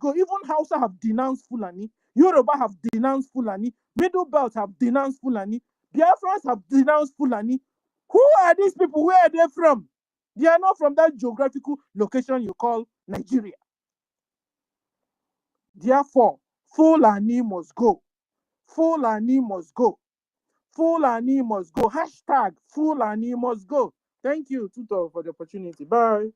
go. Even Hausa have denounced Fulani. Yoruba have denounced Fulani. Middle Belt have denounced Fulani. Biafrans have denounced Fulani. Who are these people? Where are they from? They are not from that geographical location you call Nigeria. Therefore, Fulani must go. Fulani must go. Fulani must go. Hashtag Fulani must go. Thank you, Tutor, for the opportunity. Bye.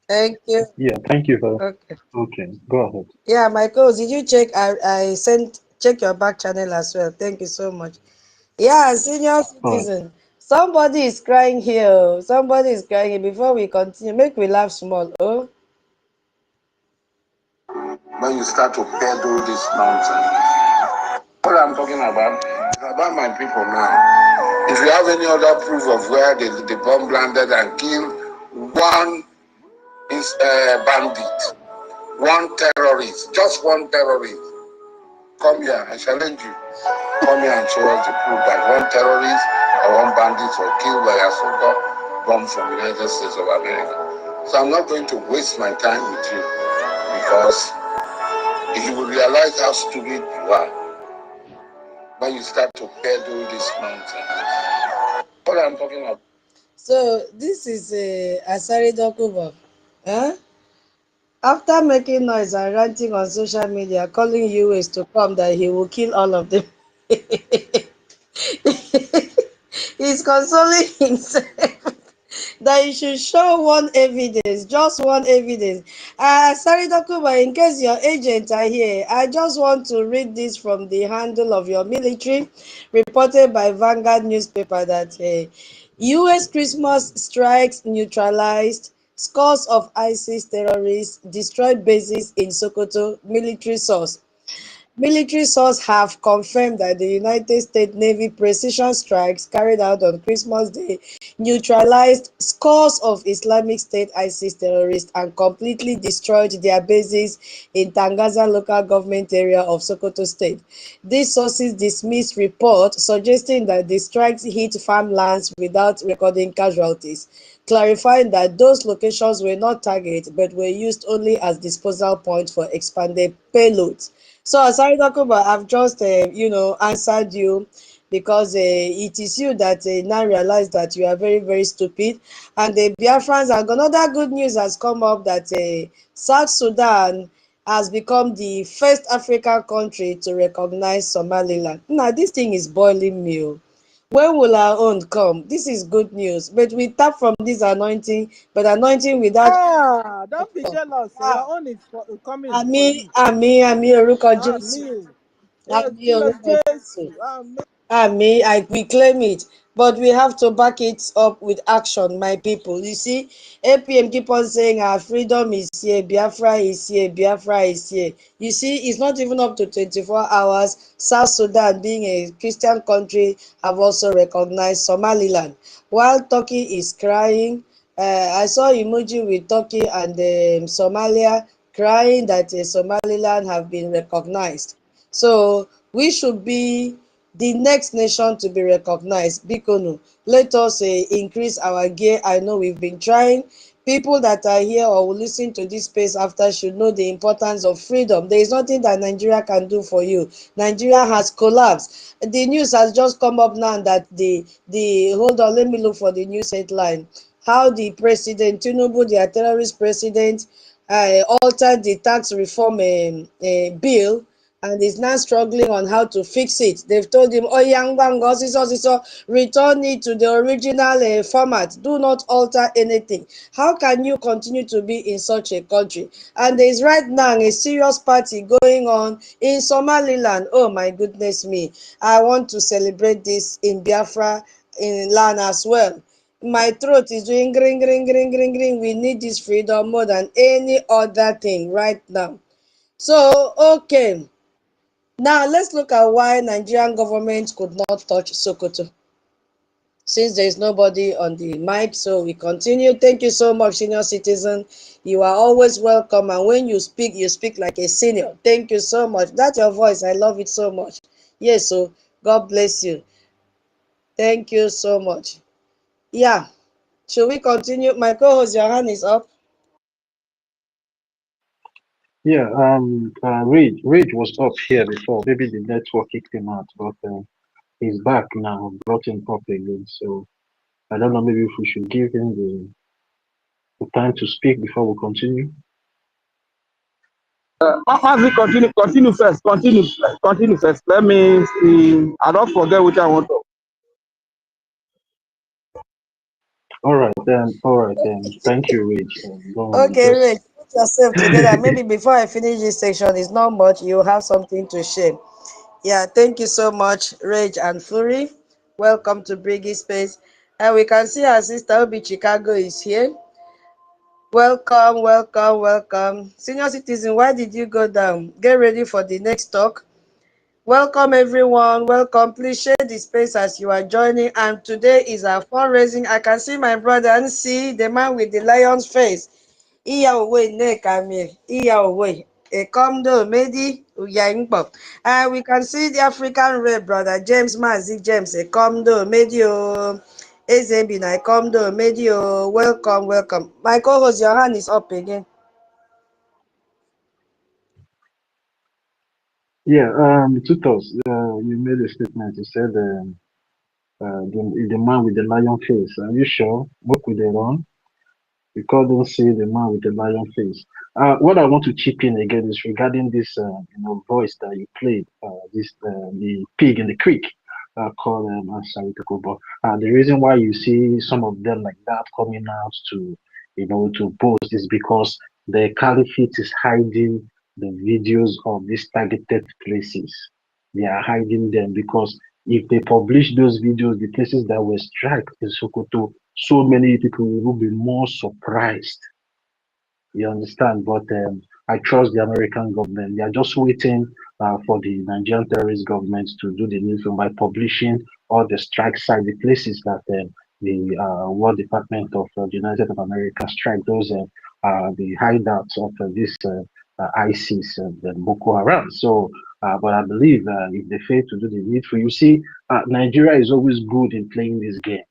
Thank you. Yeah, thank you for. Okay. Okay, go ahead. Yeah, Michael, did you check? I sent check your back channel as well. Thank you so much. Yeah, senior citizen. Somebody is crying here. Somebody is crying here. Before we continue, make we laugh small. Oh. When you start to peddle this nonsense. What I'm talking about is about my people now. If you have any other proof of where the bomb landed and killed one bandit, one terrorist, just one terrorist, come here, I challenge you. Come here and show us the proof that one terrorist or one bandit was killed by a so-called bomb from the United States of America. So I'm not going to waste my time with you because you will realize how stupid you are when you start to peddle this nonsense. What I'm talking about. So this is Asari Dokubo. Huh? After making noise and ranting on social media, calling US to come that he will kill all of them. He's consoling himself that you should show one evidence, just one evidence. Sorry, Dokuba, in case your agents are here, I just want to read this from the handle of your military, reported by Vanguard newspaper that U.S. Christmas strikes neutralized scores of ISIS terrorists, destroyed bases in Sokoto, military source. Military sources have confirmed that the United States Navy precision strikes carried out on Christmas Day neutralized scores of Islamic State ISIS terrorists and completely destroyed their bases in Tangaza local government area of Sokoto State. These sources dismissed reports suggesting that the strikes hit farmlands without recording casualties, clarifying that those locations were not targets but were used only as disposal points for expanded payloads. So, Asari Dokuba, I've just, answered you because it is you that now realize that you are very, very stupid. And the Biafrans, and another good news has come up that South Sudan has become the first African country to recognize Somaliland. Now, this thing is boiling me. When will our own come? This is good news. But we tap from this anointing, but anointing without. Don't be jealous. Ah, Your own is coming for Ami, you. Ami, Ami, orúkọ Jésù. Amen. Ami, Kilo orúkọ Jésù. Jesus. Amen. Ami, we claim it. But we have to back it up with action, my people. You see, APM keep on saying our freedom is here, Biafra is here, Biafra is here. You see, it's not even up to 24 hours. South Sudan, being a Christian country, have also recognized Somaliland. While Turkey is crying, I saw emoji with Turkey and Somalia crying that Somaliland have been recognized. So we should be the next nation to be recognized. Bikonu, let us increase our gear. I know we've been trying. People that are here or will listen to this space after should know the importance of freedom. There is nothing that Nigeria can do for you. Nigeria has collapsed. The news has just come up now that the hold on, let me look for the news headline. How the president, Tinubu, the terrorist president, altered the tax reform bill and is now struggling on how to fix it. They've told him, oh, young bango, return it to the original format. Do not alter anything. How can you continue to be in such a country? And there's right now a serious party going on in Somaliland. Oh, my goodness me. I want to celebrate this in Biafra, in land as well. My throat is doing green, green, green, green, green. We need this freedom more than any other thing right now. So, okay. Now, let's look at why Nigerian government could not touch Sokoto. Since there is nobody on the mic, so we continue. Thank you so much, senior citizen. You are always welcome. And when you speak like a senior. Thank you so much. That's your voice. I love it so much. Yes, so God bless you. Thank you so much. Yeah. Should we continue? My co-host, your hand is up. Yeah, Rage was up here before. Maybe the network kicked him out, but he's back now, brought him up again. So I don't know, maybe if we should give him the time to speak before we continue. Mazi, continue first. Let me see. I don't forget which I want to. All right then. Thank you, Rage. Go on, Okay, just Ray, put yourself together. Maybe before I finish this section, it's not much. You have something to share. Yeah, thank you so much, Rage and Fury. Welcome to Briggy Space. And we can see our sister Obi Chicago is here. Welcome, welcome, welcome. Senior citizen, why did you go down? Get ready for the next talk. Welcome, everyone. Welcome. Please share the space as you are joining. And today is our fundraising. I can see my brother and see the man with the lion's face. Iya owe ne kami. Iya owe. Ekomdo Medi Uyangbo. And we can see the African Red brother James Mazi James. Ekomdo Medio. Ezebina Ekomdo Medio. Welcome, welcome. My co-host, your hand is up again. yeah. Tutos, you made a statement. You said the man with the lion face. Are you sure? Work with the wrong. You couldn't see the man with the lion face. What I want to chip in again is regarding this, voice that you played, the pig in the creek, called Asari Takobo. The reason why you see some of them like that coming out to boast is because the caliphate is hiding the videos of these targeted places. They are hiding them because if they publish those videos, the places that were struck in Sokoto, so many people will be more surprised. You understand? But I trust the American government. They are just waiting for the Nigerian terrorist government to do the needful by publishing all the strike site, the places that the War Department of the United States of America strike. Those the hideouts of this ISIS and Boko Haram. So, but I believe if they fail to do the needful, you see, Nigeria is always good in playing this game.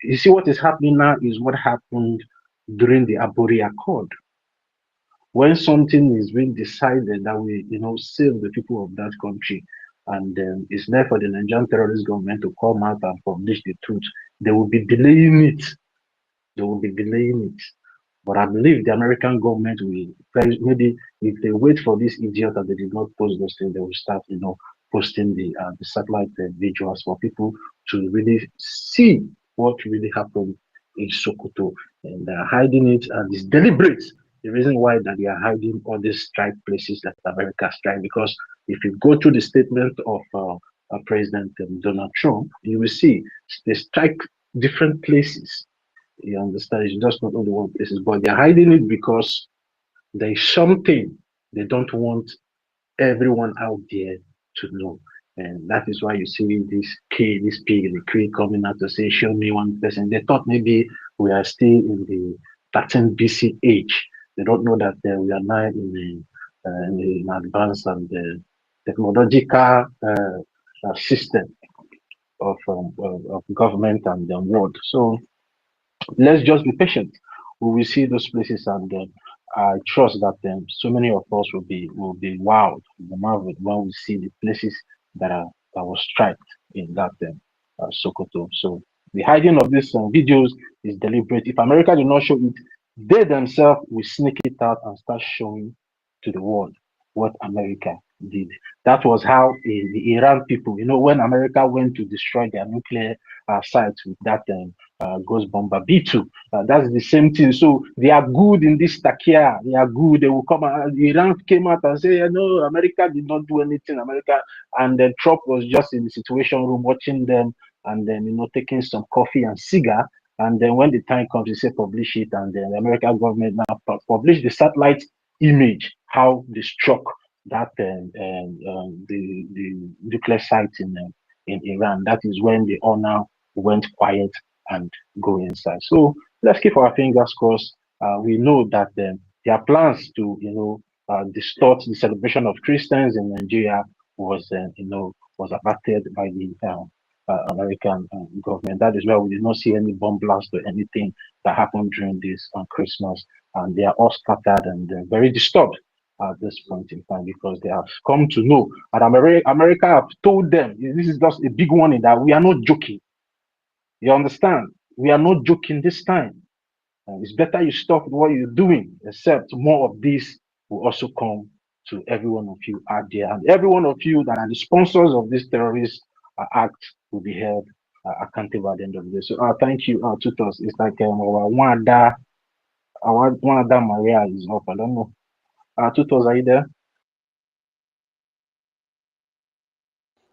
You see, what is happening now is what happened during the Abori Accord. When something is being decided that we, save the people of that country, and it's there for the Nigerian terrorist government to come out and publish the truth, they will be delaying it. They will be delaying it. But I believe the American government will maybe if they wait for this idiot that they did not post those things, they will start, posting the satellite visuals for people to really see what really happened in Sokoto. And they're hiding it, and it's deliberate. The reason why that they are hiding all these strike places that America strike, because if you go to the statement of President Donald Trump, you will see they strike different places. You understand? It's just not only one places, but they're hiding it because there is something they don't want everyone out there to know. And that is why you see this pig in the creek coming out to say, show me one person. They thought maybe we are still in the 13 BC age. They don't know that we are now in an advanced and technological system of government and the world. So let's just be patient. We will see those places, and I trust that so many of us will be wowed, marveled when we see the places that was striped in that Sokoto. So the hiding of these videos is deliberate. If America did not show it, they themselves will sneak it out and start showing to the world what America did. That was how the Iran people, when America went to destroy their nuclear sites with that Ghost Bomber B2. That's the same thing. So they are good in this takia. They are good. They will come out. Iran came out and say, no, America did not do anything. America, and then Trump was just in the situation room watching them, and then taking some coffee and cigar. And then when the time comes, he say publish it, and then the American government now publish the satellite image how they struck that the nuclear site in Iran. That is when they all now went quiet and go inside. So let's keep our fingers crossed. We know that their plans to distort the celebration of Christians in Nigeria was abated by the American government. That is why we did not see any bomb blast or anything that happened during this on Christmas, and they are all scattered and very disturbed at this point in time because they have come to know, and America have told them this is just a big warning that we are not joking. You understand? We are not joking this time. It's better you stop what you're doing, except more of this will also come to every one of you out there. And every one of you that are the sponsors of this terrorist act will be held accountable at the end of the day. So thank you, tutors. It's like one that Maria is up. I don't know. Tutors, are you there?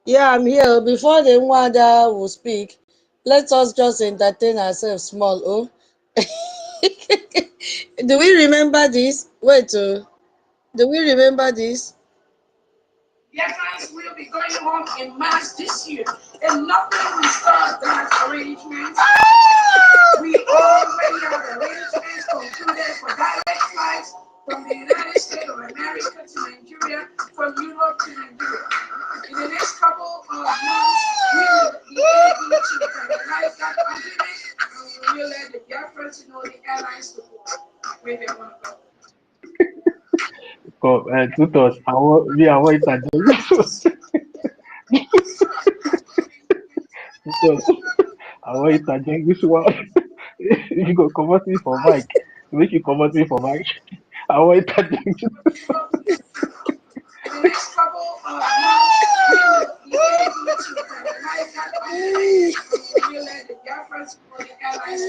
Yeah, I'm here. Before the Nwada will speak, let us just entertain ourselves small. Oh, do we remember this? Wait, do we remember this? Deadlines will be going home in March this year, and nothing will stop that arrangement. We already have arrangements concluded for direct flights from the United States of America to Nigeria, from Europe to Nigeria. In the next couple of months, we will be able to finalize that agreement, and we will let the Biafrans know the airlines to go where they want to go. Tutors, I want it at tutors, I want it at this one. You go convert me for Mike. Make you convert me for Mike. I want it at In the next couple of months, we will be able to finalize that agreement, and we will let the Biafrans know the airlines to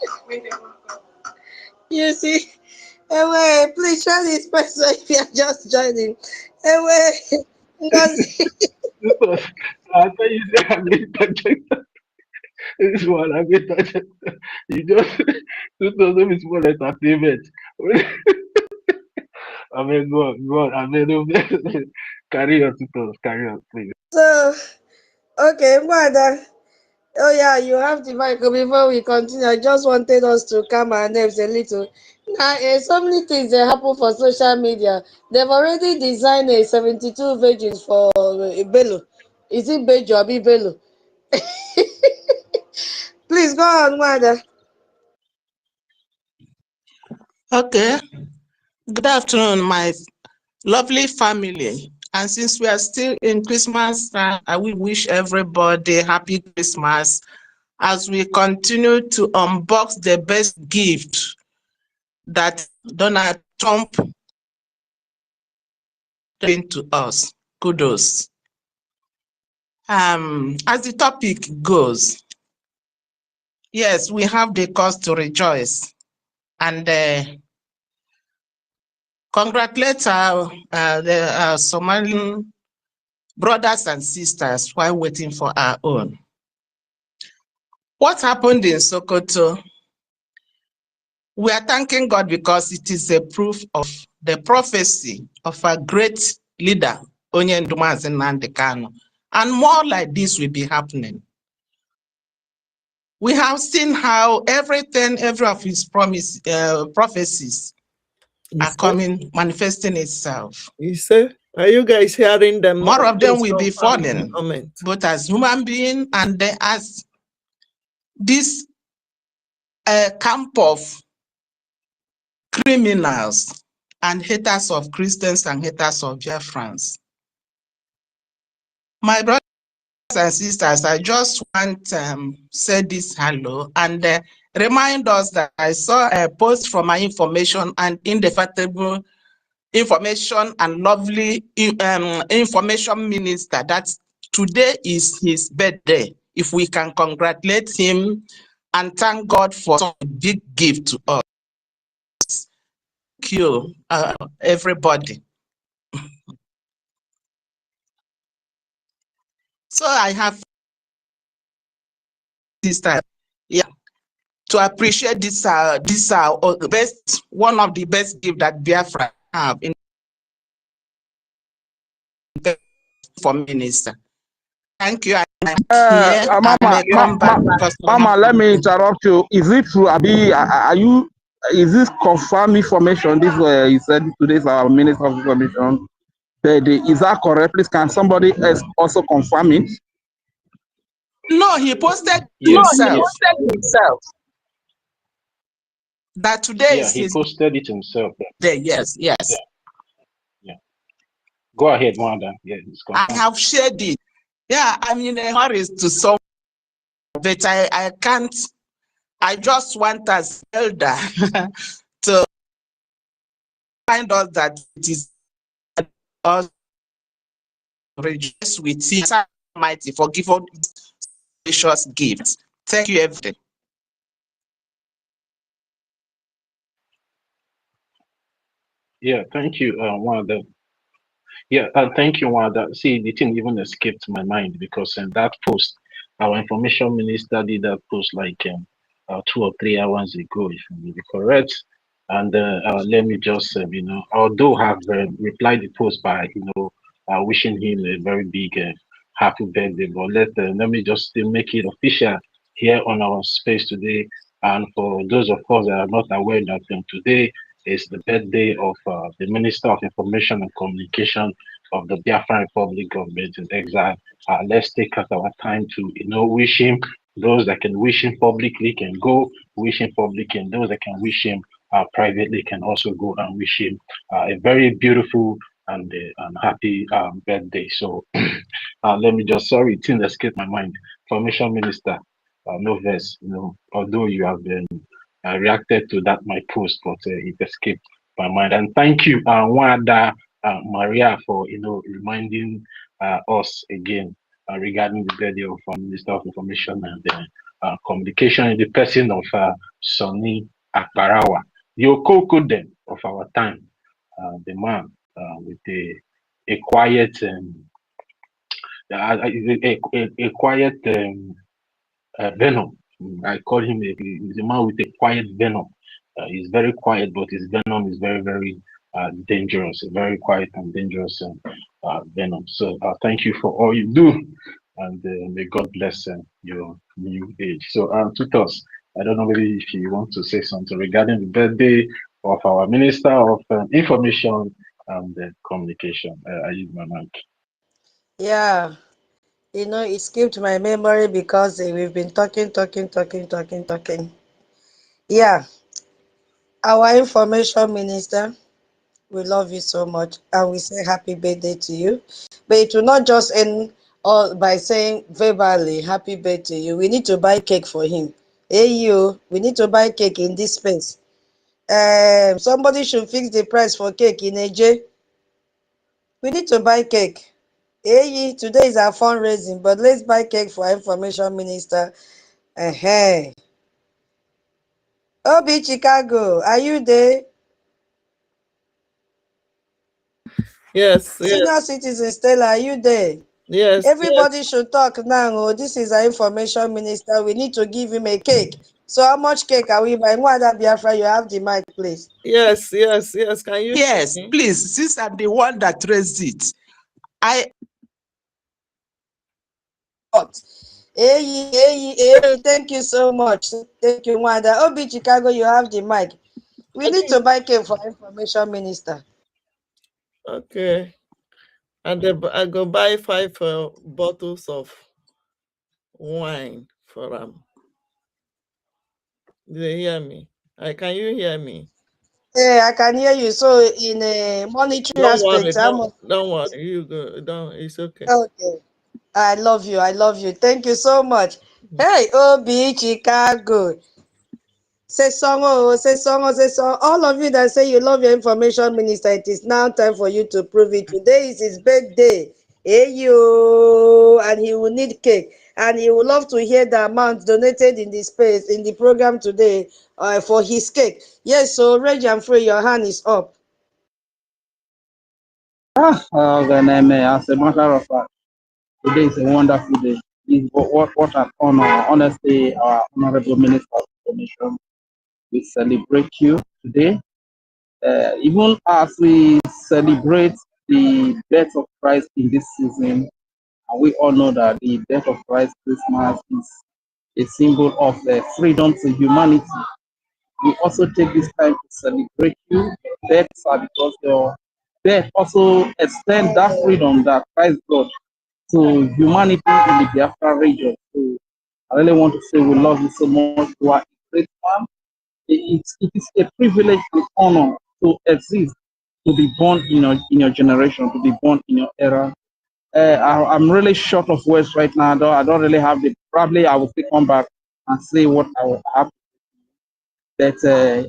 go where they want to go. You see, anyway, please share this person if you are just joining. Anyway, tutors, I tell you, say I'm going to check this one. I'm going to check. You just tutors, don't be small entertainment. I mean, go on. I mean, carry on, tutors, carry on, please. so okay, Nwada. Oh yeah, you have the mic. Before we continue, I just wanted us to calm our nerves a little. Now, so many things that happen for social media. They've already designed a 72 virgins for Bello. Is it Bejo or Bello? Please go on, Nwada. Okay. Good afternoon, my lovely family. And since we are still in Christmas, I will wish everybody happy Christmas as we continue to unbox the best gift that Donald Trump gave to us. Kudos. As the topic goes, yes, we have the cause to rejoice and congratulate the Somalian brothers and sisters while waiting for our own. What happened in Sokoto? We are thanking God because it is a proof of the prophecy of a great leader, NNAMDI KANU. And more like this will be happening. We have seen how every of his prophecies are coming, manifesting itself. You say, are you guys hearing them? More of them will be falling, both as human beings and as this camp of criminals and haters of Christians and haters of Biafrans. My brothers and sisters, I just want to say this hello and remind us that I saw a post from my information and indefatigable information and lovely information minister that today is his birthday. If we can congratulate him and thank God for such a big gift to us. Thank you, everybody. So I have this time, yeah, to appreciate this best, one of the best gifts that Biafra have in for minister. Thank you. Mama, let me interrupt you. Is it true? Is this confirmed information? This you said today's our Minister of Information. Is that correct? Please, can somebody else also confirm it? No, he posted himself. That today is he posted it himself. Day. Yes. Yeah. Go ahead, Wanda. Yeah, it's I confirmed. have shared it. Yeah, I'm in a hurry to some, but I can't. I just want as elder to find out that it is us rejoice with Him Almighty for giving these precious gifts. Thank you, everyone. Yeah, thank you, Wanda. Yeah, thank you, Wanda. See, the thing even escaped my mind because in that post, our information minister did that post like 2 or 3 hours ago, if I may be correct. And let me just, although have replied the post by, wishing him a very big happy birthday, but let me just still make it official here on our space today. And for those of us that are not aware that today is the birthday of the Minister of Information and Communication of the Biafran Republic government in exile. Let's take out our time to, wish him. Those that can wish him publicly can go wish him publicly, and those that can wish him privately can also go and wish him a very beautiful and happy birthday. So let me just, sorry, it didn't escape my mind. Information Minister, no verse, although you have been reacted to that my post, but it escaped my mind. And thank you, Wanda Maria, for reminding us again regarding the birthday of Minister of Information and Communication in the person of Sonny Akbarawa, the Okoko then of our time, the man with a quiet a quiet venom. I call him he's a man with a quiet venom. He's very quiet, but his venom is very, very dangerous. A very quiet and dangerous venom. So thank you for all you do, and may God bless your new age. So Tutos, I don't know maybe if you want to say something regarding the birthday of our Minister of Information and Communication. I use my mic. Yeah, it skipped my memory because we've been talking. Yeah, our information minister, we love you so much and we say happy birthday to you. But it will not just end all by saying verbally happy birthday to you. We need to buy cake for him. Hey you, we need to buy cake in this space. Somebody should fix the price for cake in AJ. We need to buy cake. Hey, today is our fundraising, but let's buy cake for our information minister. Hey, Obi Chicago, are you there? Yes, Senior citizen Stella, are you there? yes. Everybody should talk now. Oh, this is our information minister. We need to give him a cake. So how much cake are we buying? Wanda Biafra, you have the mic, please. Yes. Can you hear Yes, me? please, since I'm the one that raised it, I Hey, thank you so much. Thank you, Wanda. Obi Chicago, you have the mic. We need to buy cake for information minister. Okay. And I go buy 5 bottles of wine for them. Do you hear me? Can you hear me? Yeah, I can hear you. So in a monetary Don't worry, aspect, how much? don't worry. You go. Don't. It's okay. Okay. I love you. I love you. Thank you so much. Hey, Obi Chicago. Say song, oh, say song, oh, say song. All of you that say you love your information minister, it is now time for you to prove it. Today is his birthday. Hey, you. And he will need cake. And he would love to hear the amount donated in the space, in the program today for his cake. Yes, so Reg and Free, your hand is up. Then, as a matter of fact, today is a wonderful day. What an honor. Honestly, our Honorable Minister of Information, we celebrate you today. Even as we celebrate the birth of Christ in this season, and we all know that the birth of Christ Christmas is a symbol of freedom to humanity. We also take this time to celebrate you, your birth, sir, because your birth also extends that freedom that Christ brought to humanity in the Biafra region. So I really want to say we love you so much. You are a great man. It is a privilege and honor to exist to be born in your generation, to be born in your era. I'm really short of words right now. I don't really have the. Probably I will still come back and say what I will have. But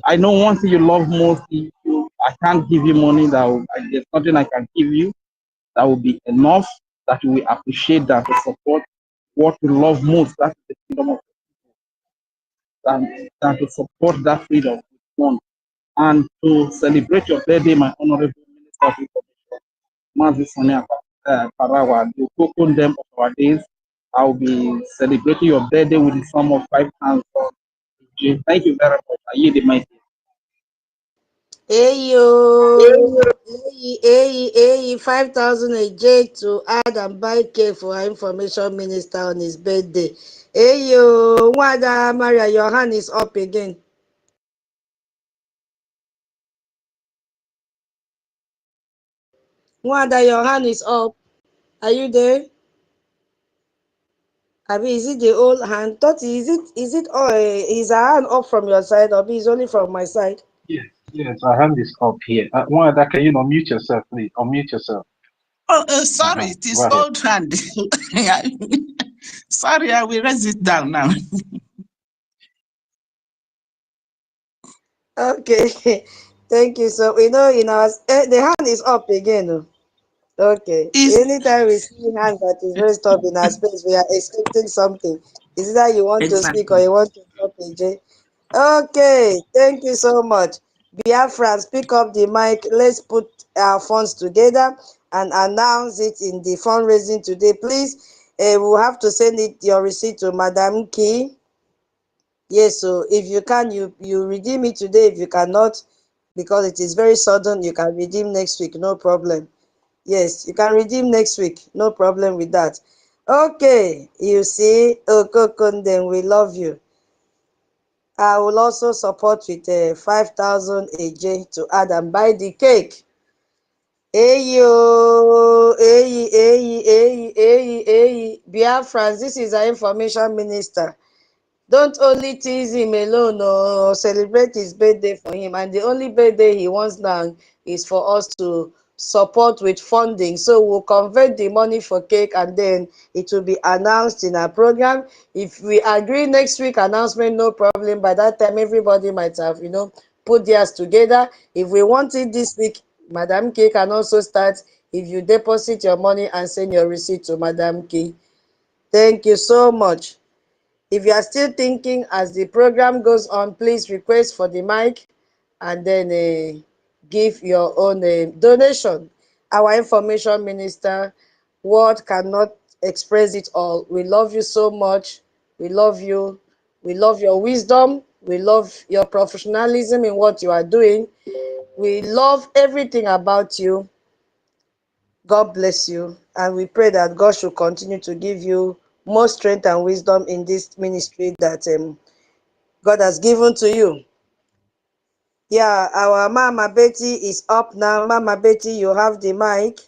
I know one thing you love most. I can't give you money. There's nothing I can give you that will be enough. That you will appreciate, that to support what you love most. That's the freedom of than to support that freedom with one. And to celebrate your birthday, my honorable Minister of Information, Mazi Sonia Parawa, the token them of our days. I'll be celebrating your birthday with the sum of 5,000. Thank you very much. I yield the mic. Hey yo, hey, 5,000 a J to add and buy cake for our information minister on his birthday. Hey yo, Wada Maria, your hand is up again. Wada, your hand is up. Are you there? Abi, is it the old hand? Toti, is it is a hand up from your side, or is only from my side? Yes, yes, our hand is up here. One that can you unmute yourself, please? Unmute yourself. Oh, sorry, it Go is ahead. old hand. Sorry, I will raise it down now. Okay, thank you. So we know the hand is up again. Okay. Is Anytime we see hand that is raised up in our space, we are expecting something. Is that you want to speak or exactly. you want to talk, AJ? Okay. Thank you so much. Biafran, pick up the mic. Let's put our funds together and announce it in the fundraising today. Please, we'll have to send your receipt to Madam Key. Yes, so if you can, you redeem it today. If you cannot, because it is very sudden, you can redeem next week. No problem. Yes, you can redeem next week. No problem with that. Okay, you see, Okokunden, we love you. I will also support with 5,000 AJ to add and buy the cake. Hey yo, hey, Biafrans, this is our information minister. Don't only tease him alone or celebrate his birthday for him. And the only birthday he wants now is for us to support with funding. So we'll convert the money for cake and then it will be announced in our program. If we agree next week announcement, no problem. By that time, everybody might have, put theirs together. If we want it this week, Madam K can also start if you deposit your money and send your receipt to Madam K. Thank you so much. If you are still thinking as the program goes on, please request for the mic and then give your own donation. Our information minister, word cannot express it all. We love you so much. We love you. We love your wisdom. We love your professionalism in what you are doing. We love everything about you. God bless you. And we pray that God should continue to give you more strength and wisdom in this ministry that God has given to you. Yeah, our Mama Betty is up now. Mama Betty, you have the mic.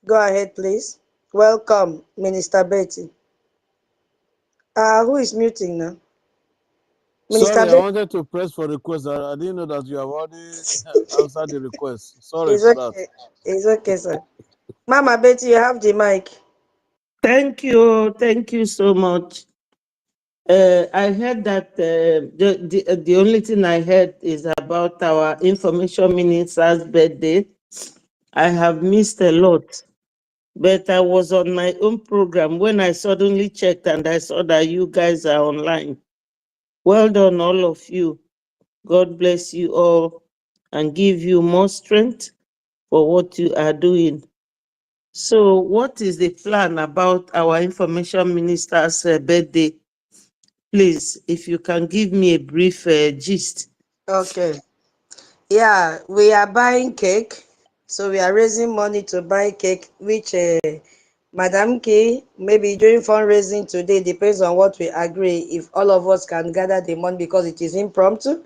Go ahead, please. Welcome, Minister Betty. Who is muting now? Minister Sorry, I Betty. wanted to press for request. I didn't know that you have already answered the request. Sorry It's for that. okay. It's okay, sir. Mama Betty, you have the mic. Thank you. Thank you so much. I heard that the only thing I heard is about our information minister's birthday. I have missed a lot, but I was on my own program when I suddenly checked and I saw that you guys are online. Well done, all of you. God bless you all and give you more strength for what you are doing. So, what is the plan about our information minister's birthday? Please, if you can give me a brief gist. Okay. Yeah, we are buying cake. So we are raising money to buy cake, which Madam K, maybe during fundraising today, depends on what we agree, if all of us can gather the money because it is impromptu.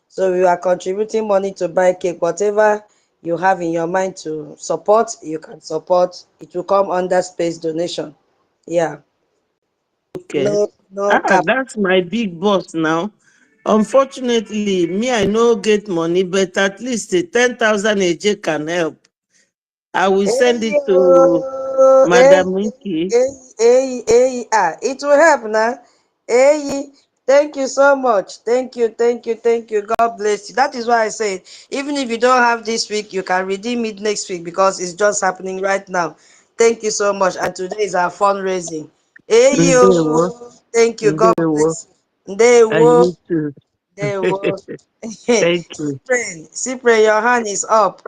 So we are contributing money to buy cake. Whatever you have in your mind to support, you can support. It will come under space donation. Yeah. Okay. No cap. That's my big boss now. Unfortunately, me, I no get money, but at least 10,000 AJ can help. I will send Hey, it to hey, Madam Wiki. it will help now. Hey, thank you so much. Thank you. God bless you. That is why I said, even if you don't have this week, you can redeem it next week because it's just happening right now. Thank you so much. And today is our fundraising. Hey, Ndewo. you. Thank you. God Ndewo. bless you. They And will. you too. They will. Thank you. Cyprian, your hand is up.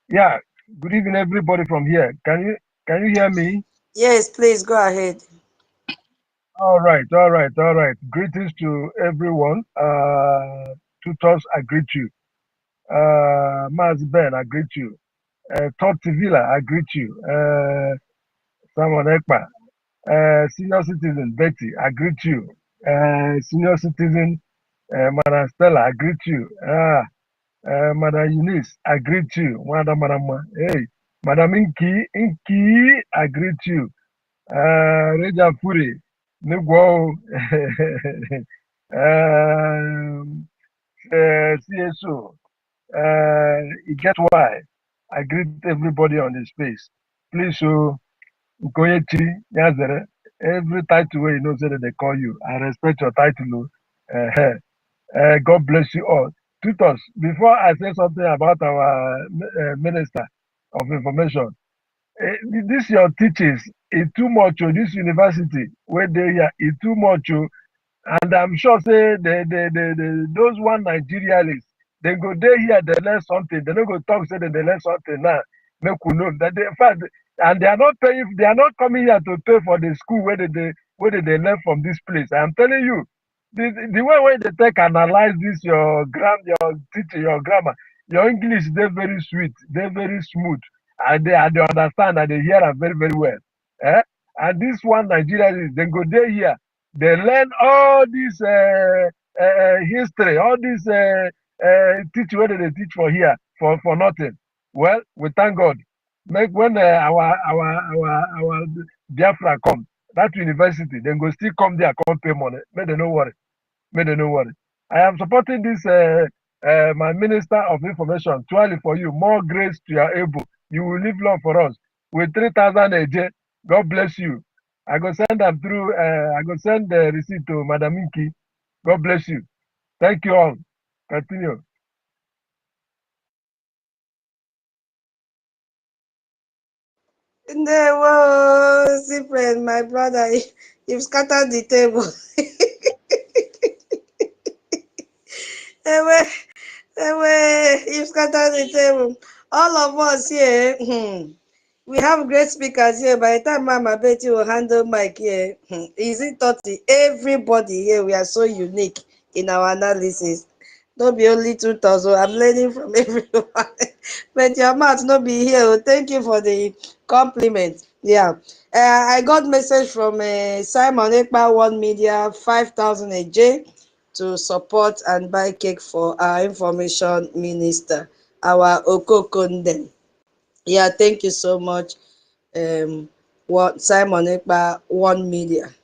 Yeah, good evening, everybody from here. Can you hear me? Yes, please go ahead. All right. Greetings to everyone. Tutors, I greet you. Maz Ben, I greet you. Todd Villa, I greet you. Simon Ekpa, senior citizen Betty, I greet you. Senior citizen Madam Stella, I greet you. Madam Eunice, I greet you. Madam, hey, Madam Inky, I greet you. Reja Furi, Nugwo, CSO, it get why. I greet everybody on the space. Please, so, Nkoyechi, Yazere, every title where you know say that they call you. I respect your title. God bless you all. Tutors, before I say something about our Minister of Information, this your teachings is too much. This university where they here is too much. And I'm sure say those one Nigerians, they go there here, they learn something. They don't go talk say that they learn something now. Make we know that they, in fact, and they are not paying. They are not coming here to pay for the school where they learn from this place. I'm telling you, the way where they take analyze this your teaching, your grammar, your English, they're very sweet, they're very smooth, and they understand and they hear am very very well. Eh? And this one Nigerians, they go there here. They learn all this history, all this teach where they teach for here for nothing. Well, we thank God. Make when our Biafra come, that university, then go still come there, come pay money. May they no worry. May they no worry. I am supporting this my Minister of Information. Twirly for you, more grace to your able. You will live long for us with 3,000 a day. God bless you. I go send them through. I go send the receipt to Madam Inky. God bless you. Thank you all. Continue. Ndewo, Cyprian, my brother, you've scattered the table. Ewe, you've scattered the table. All of us here, we have great speakers here. By the time Mama Betty will handle mic here, is it 30? Everybody here, we are so unique in our analysis. Don't be only 2,000. I'm learning from everyone. But your mouth not be here. Thank you for the compliment. Yeah. I got message from Simon Ekpa One Media, 5,000 a J to support and buy cake for our information minister, our Okokonde. Yeah, thank you so much. What Simon Ekpa One Media.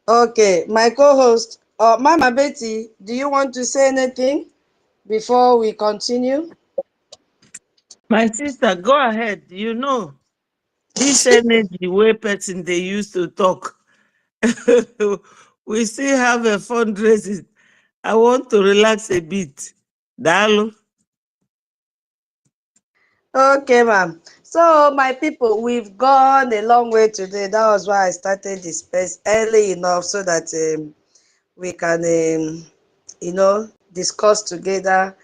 Okay, my co-host, Mama Betty, do you want to say anything before we continue? My sister, go ahead. You know, this energy way person they used to talk. We still have a fundraising. I want to relax a bit. Dalo. Okay, ma'am. So, my people, we've gone a long way today. That was why I started this space early enough so that we can, discuss together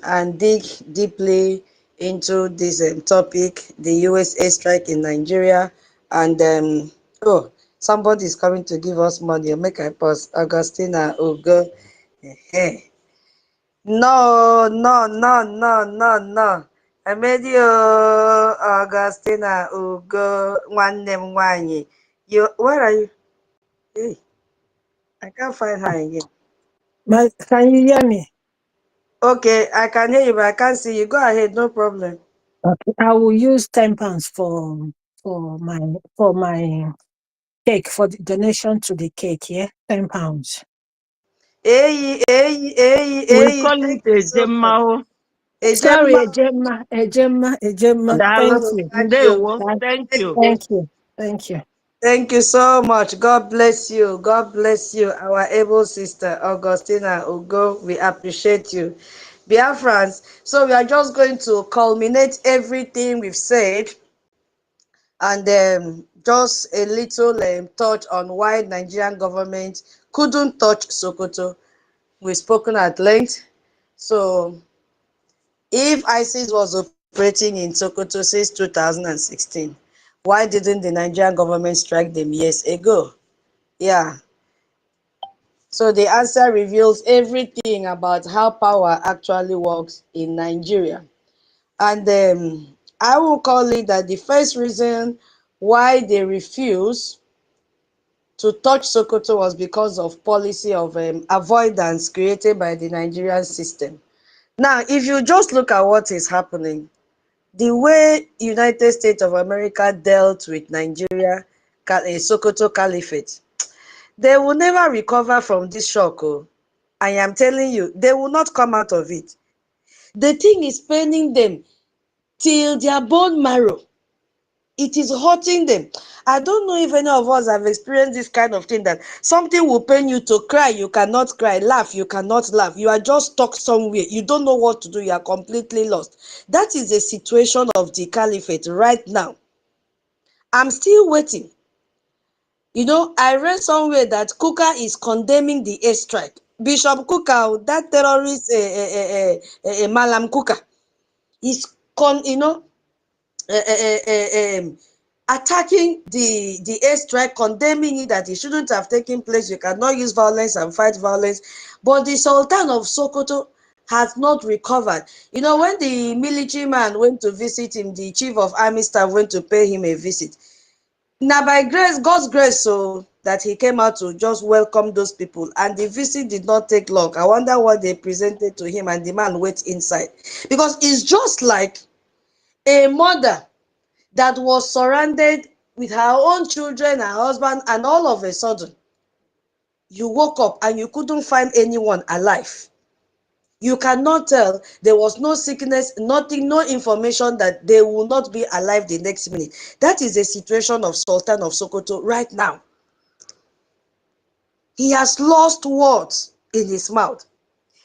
and dig deeply into this topic, the USA strike in Nigeria. And, somebody is coming to give us money. Make I pause. Augustina Ogo. Hey. No, no, no, no, no, no. Emedio Augustina Ugo nwanne m nwanyị. Where are you? Hey, I can't find her again. But can you hear me? Okay, I can hear you, but I can't see you. Go ahead, no problem. Okay. I will use £10 for my cake for the donation to the cake, yeah? £10. Hey, hey, hey, We hey, call thank it you a so much. Gemma. Sorry, Ejemma, Ejemma. Thank Dalo. you. thank you. Thank you. Thank you. Thank you. Thank you so much. God bless you. God bless you, our able sister, Augustina Ugo. We appreciate you. Biafrans, so we are just going to culminate everything we've said and just a little touch on why Nigerian government couldn't touch Sokoto. We've spoken at length. So if ISIS was operating in Sokoto since 2016, why didn't the Nigerian government strike them years ago? Yeah. So the answer reveals everything about how power actually works in Nigeria. And I will call it that the first reason why they refuse to touch Sokoto was because of policy of avoidance created by the Nigerian system. Now, if you just look at what is happening, the way United States of America dealt with Nigeria, Sokoto Caliphate, they will never recover from this shock. Oh. I am telling you, they will not come out of it. The thing is paining them till their bone marrow. It is hurting them. I don't know if any of us have experienced this kind of thing, that something will pain you to cry, you cannot cry, laugh, you cannot laugh. You are just stuck somewhere. You don't know what to do. You are completely lost. That is the situation of the caliphate right now. I'm still waiting. You know, I read somewhere that Kuka is condemning the airstrike. Bishop Kuka, that terrorist, Malam Kuka, is attacking the airstrike, condemning it, that it shouldn't have taken place. You cannot use violence and fight violence. But the Sultan of Sokoto has not recovered. You know, when the military man went to visit him, the chief of army staff went to pay him a visit. Now by grace, God's grace, so that he came out to just welcome those people, and the visit did not take long. I wonder what they presented to him, and the man went inside, because it's just like a mother that was surrounded with her own children, her husband, and all of a sudden you woke up and you couldn't find anyone alive. You cannot tell. There was no sickness, nothing, no information that they will not be alive the next minute. That is the situation of Sultan of Sokoto right now. He has lost words in his mouth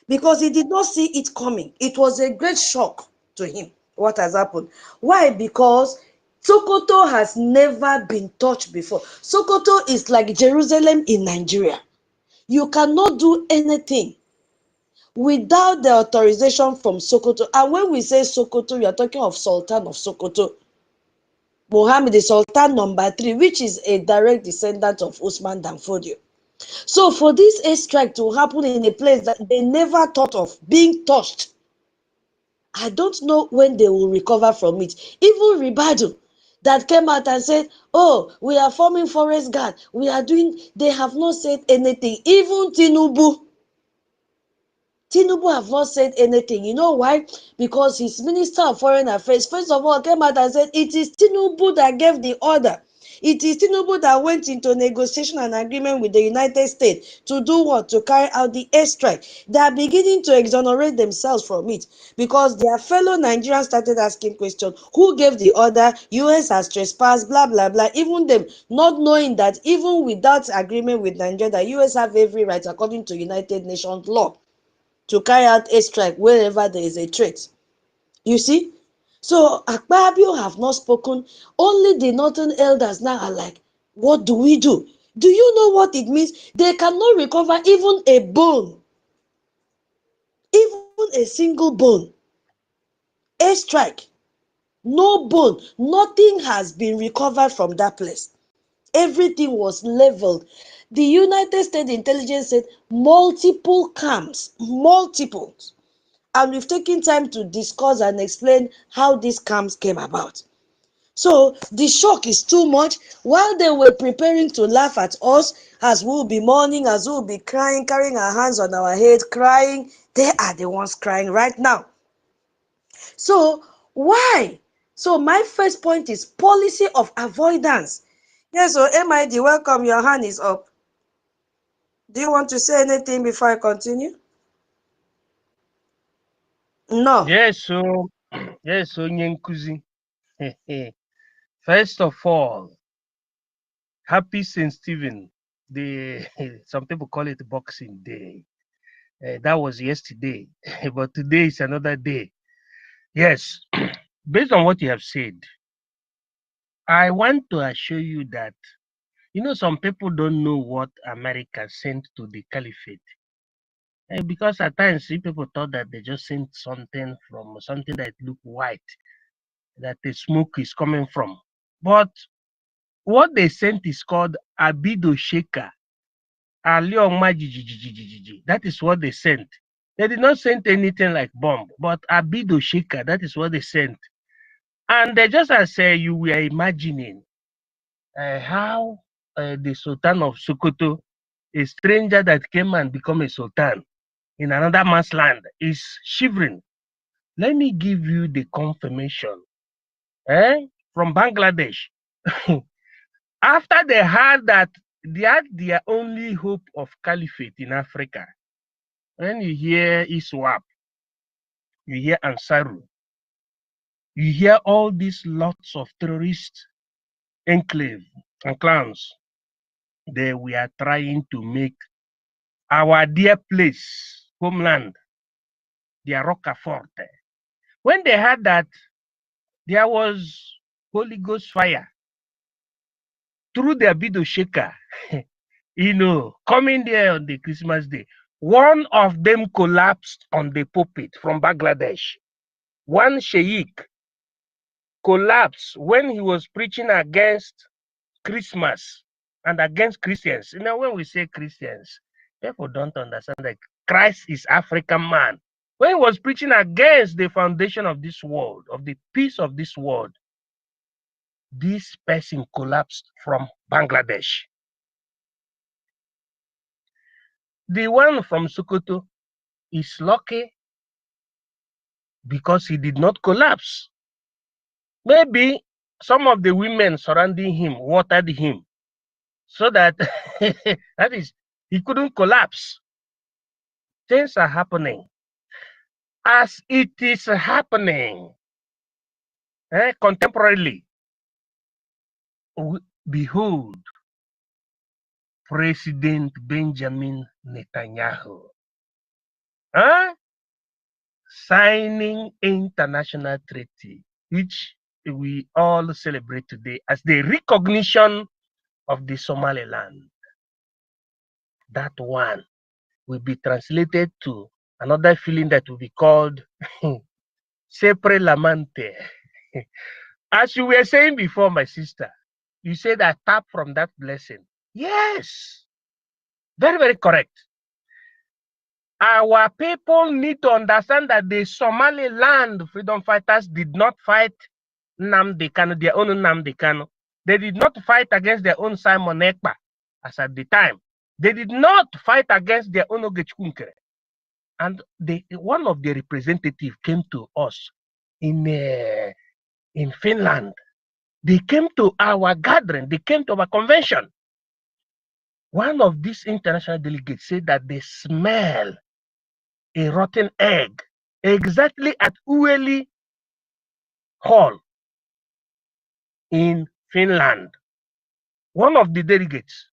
because he did not see it coming. It was a great shock to him what has happened. Why? Because Sokoto has never been touched before. Sokoto is like Jerusalem in Nigeria. You cannot do anything without the authorization from Sokoto. And when we say Sokoto, we are talking of Sultan of Sokoto, Mohammed, the Sultan number 3, which is a direct descendant of Usman Dan Fodio. So for this airstrike to happen in a place that they never thought of being touched, I don't know when they will recover from it. Even Ribadu that came out and said, oh, we are forming forest guard, we are doing, they have not said anything. Even Tinubu have not said anything. You know why? Because his Minister of Foreign Affairs, first of all, came out and said, it is Tinubu that gave the order. It is Tinubu that went into negotiation and agreement with the United States to do what? To carry out the airstrike. They are beginning to exonerate themselves from it because their fellow Nigerians started asking questions. Who gave the order? US has trespassed, blah, blah, blah. Even them not knowing that even without agreement with Nigeria, the US have every right according to United Nations law to carry out a strike wherever there is a threat. You see? So Akpabio have not spoken. Only the northern elders now are like, what do we do? Do you know what it means? They cannot recover even a bone, even a single bone. A strike, no bone, nothing has been recovered from that place. Everything was leveled. The United States intelligence said multiple camps, multiples. And we've taken time to discuss and explain how these camps came about. So the shock is too much. While they were preparing to laugh at us, as we'll be mourning, as we'll be crying, carrying our hands on our head, crying, they are the ones crying right now. So why? So my first point is policy of avoidance Yes, so MID, welcome. Your hand is up. Do you want to say anything before I continue? No. Yes, so yes, so Nyenkuzi. First of all, happy St. Stephen. The some people call it Boxing Day. That was yesterday, but today is another day. Yes, based on what you have said, I want to assure you that some people don't know what America sent to the caliphate. Because at times people thought that they just sent something from something that looked white, that the smoke is coming from. But what they sent is called Abido Shaker. That is what they sent. They did not send anything like bomb, but Abido Shaker, that is what they sent. And just as you were imagining how the Sultan of Sokoto, a stranger that came and become a sultan in another man's land, is shivering. Let me give you the confirmation from Bangladesh. After they heard that they had their only hope of caliphate in Africa, when you hear ISWAP, you hear Ansaru, you hear all these lots of terrorist enclave and clans, they were trying to make our dear place, homeland, their Rocafort. When they heard that there was Holy Ghost fire through their Bido Shaker, coming there on the Christmas day, one of them collapsed on the pulpit from Bangladesh. One sheikh collapsed when he was preaching against Christmas and against Christians. When we say Christians, people don't understand that Christ is African man. When he was preaching against the foundation of this world, of the peace of this world, this person collapsed from Bangladesh. The one from Sokoto is lucky because he did not collapse. Maybe some of the women surrounding him watered him so that that is, he couldn't collapse. Things are happening. As it is happening contemporarily, behold, President Benjamin Netanyahu signing international treaty, which we all celebrate today as the recognition of the Somaliland. That one will be translated to another feeling that will be called Sepre Lamante. As you were saying before, my sister, you said I tap from that blessing. Yes, very, very correct. Our people need to understand that the Somaliland freedom fighters did not fight NNAMDI KANU, their own NNAMDI KANU. They did not fight against their own Simon Ekpa, as at the time. They did not fight against their own Ogechkunkere. And one of the representatives came to us in Finland. They came to our gathering. They came to our convention. One of these international delegates said that they smell a rotten egg exactly at Ueli Hall in Finland. One of the delegates,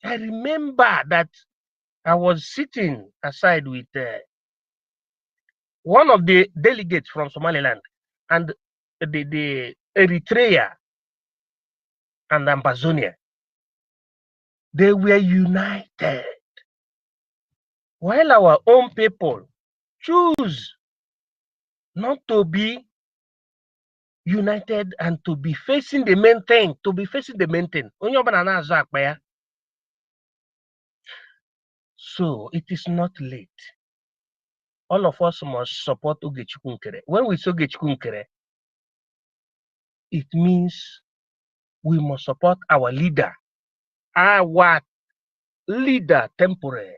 I remember that I was sitting aside with one of the delegates from Somaliland and the Eritrea and Ambazonia. They were united. While our own people choose not to be united and to be facing the main thing, So it is not late. All of us must support Ogechkunkere. When we say Ogechkunkere, it means we must support our leader temporary.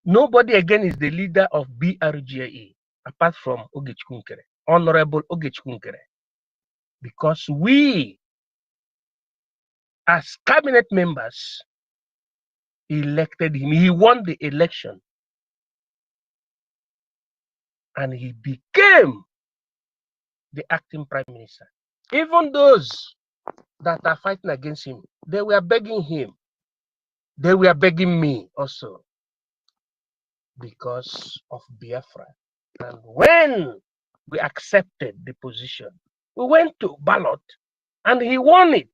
Nobody again is the leader of BRGAE apart from Ogechkunkere, Honorable Ogechkunkere. Because we as cabinet members elected him. He won the election and he became the acting prime minister. Even those that are fighting against him, they were begging him. They were begging me also because of Biafra. And when we accepted the position, we went to ballot and he won it.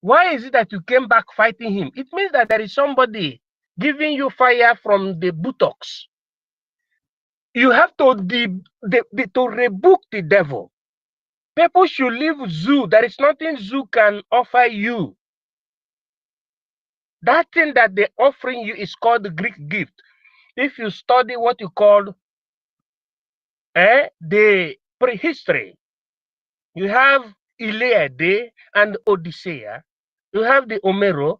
Why is it that you came back fighting him? It means that there is somebody giving you fire from the buttocks. You have to rebuke the devil. People should leave zoo. There is nothing zoo can offer you. That thing that they're offering you is called the Greek gift. If you study what you call the prehistory, you have Iliad and Odyssey. You have the Homero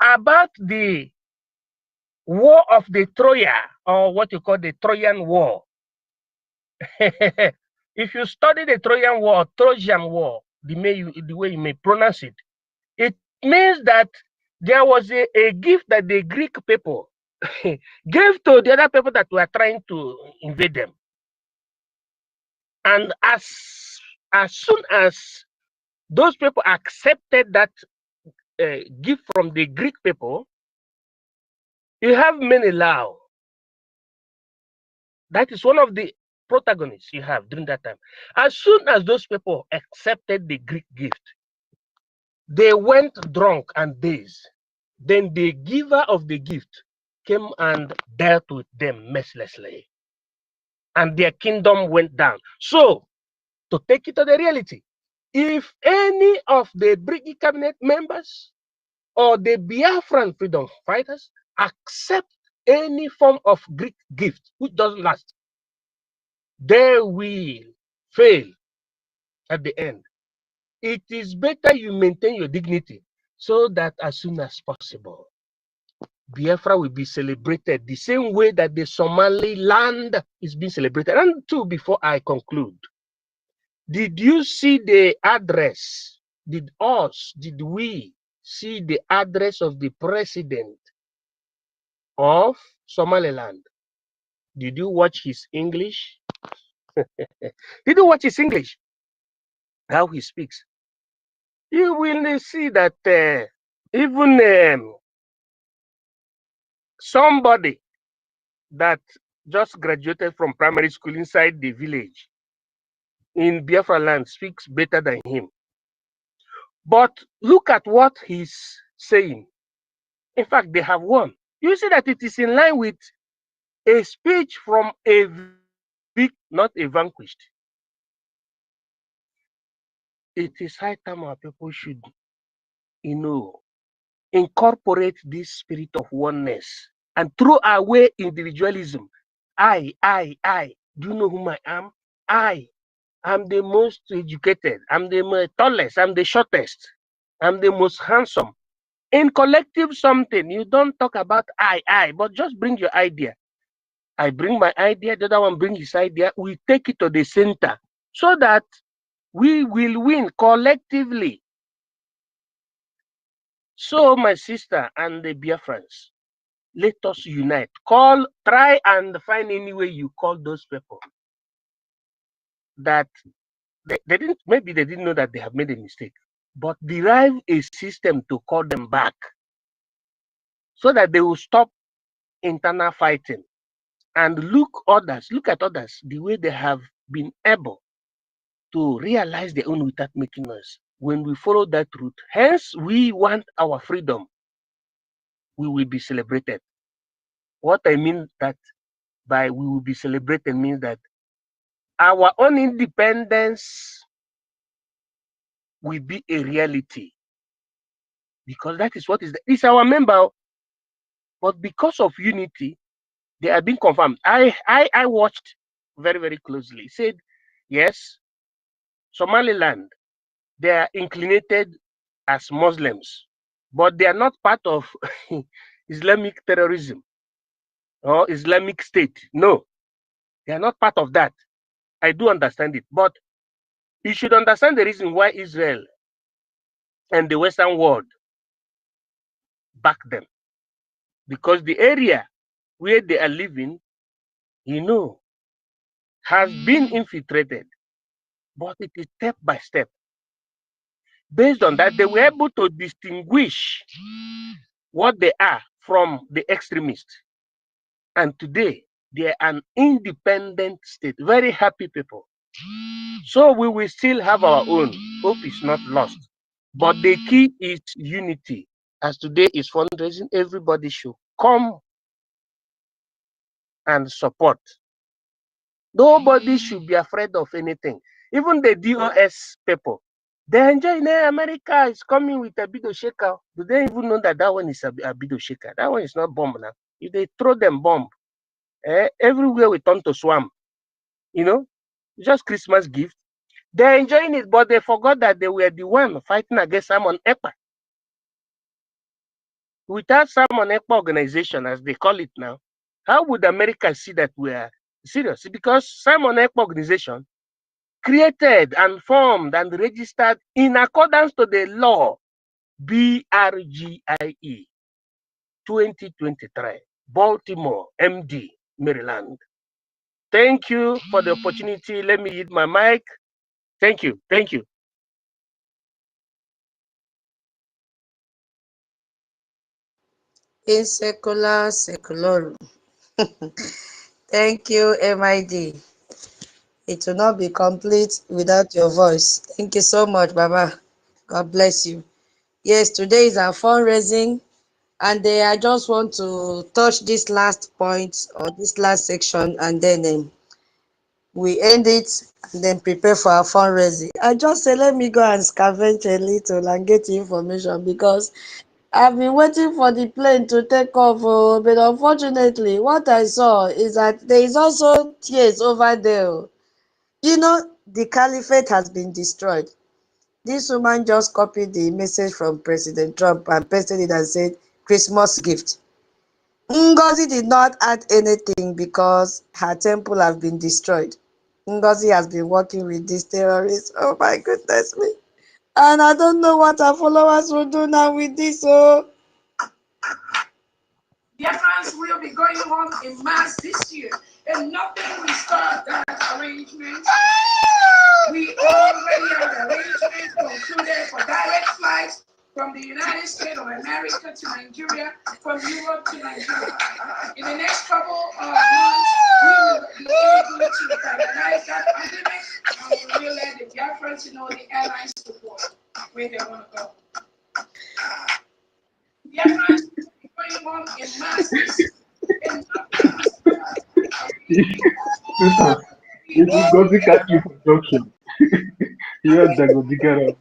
about the war of the Troya, or what you call the Trojan War. If you study the Trojan War or Trojan War, the way you may pronounce it, it means that there was a gift that the Greek people gave to the other people that were trying to invade them. And as soon as those people accepted that gift from the Greek people, you have Menelao. That is one of the protagonists you have during that time. As soon as those people accepted the Greek gift, they went drunk and dazed. Then the giver of the gift came and dealt with them mercilessly. And their kingdom went down. So, to take it to the reality, if any of the British cabinet members or the Biafran freedom fighters accept any form of Greek gift which doesn't last, they will fail at the end. It is better you maintain your dignity so that as soon as possible, Biafra will be celebrated the same way that the Somali land is being celebrated. And two, before I conclude, did you see the address? Did we see the address of the president of Somaliland? Did you watch his English? Did you watch his English? How he speaks? You will see that even somebody that just graduated from primary school inside the village in Biafra land speaks better than him. But look at what he's saying. In fact, they have won. You see that it is in line with a speech from a victor, not a vanquished. It is high time our people should, incorporate this spirit of oneness and throw away individualism. I. Do you know whom I am? I am the most educated. I'm the tallest. I'm the shortest. I'm the most handsome. In collective something, you don't talk about I, but just bring your idea. I bring my idea, the other one bring his idea. We take it to the center so that we will win collectively. So, my sister and the Biafrans, let us unite. Try and find any way you call those people that maybe they didn't know that they have made a mistake, but derive a system to call them back so that they will stop internal fighting and look at others the way they have been able to realize their own without making noise. When we follow that route, hence we want our freedom, we will be celebrated. What I mean that by we will be celebrated means that our own independence will be a reality, because that is what is our member. But because of unity, they are being confirmed. I watched very, very closely. It said, yes, Somaliland, they are inclinated as Muslims, but they are not part of Islamic terrorism or Islamic State. No, they are not part of that. I do understand it, but you should understand the reason why Israel and the Western world back them, because the area where they are living, has been infiltrated, but it is step by step. Based on that, they were able to distinguish what they are from the extremists. And today, they are an independent state, very happy people. So we will still have our own. Hope is not lost. But the key is unity. As today is fundraising, everybody should come and support. Nobody should be afraid of anything. Even the DOS people, they enjoy. America is coming with a bit of shaker. Do they even know that that one is a bit of shaker? That one is not bomb now. If they throw them bomb, everywhere we turn to swamp. Just Christmas gift. They're enjoying it, but they forgot that they were the one fighting against Simon Ekpa. Without Simon Ekpa organization, as they call it now, how would America see that we are serious? Because Simon Ekpa organization created and formed and registered in accordance to the law BRGIE 2023, Baltimore, MD, Maryland. Thank you for the opportunity. Let me hit my mic. Thank you. Thank you. In secular. Thank you, MID. It will not be complete without your voice. Thank you so much, Baba. God bless you. Yes, today is our fundraising, and I just want to touch this last point or this last section, and then we end it and then prepare for our fundraising. I just say let me go and scavenge a little and get information, because I've been waiting for the plane to take off, but unfortunately, what I saw is that there is also tears over there. The caliphate has been destroyed. This woman just copied the message from President Trump and pasted it and said, Christmas gift. Ngozi did not add anything because her temple has been destroyed. Ngozi has been working with these terrorists. Oh my goodness me. And I don't know what our followers will do now with this. Biafrans will be going home in mass this year, and nothing will stop that arrangement. We already have arrangements concluded for direct flights from the United States of America to Nigeria, from Europe to Nigeria. In the next couple of months, we will be able to finalize that agreement, and we will let the Biafrans know the airlines support where they want to go. Biafrans will be going home in mass this year, and nothing will stop. If Ngozi catch you for joking, you have to go dig her up.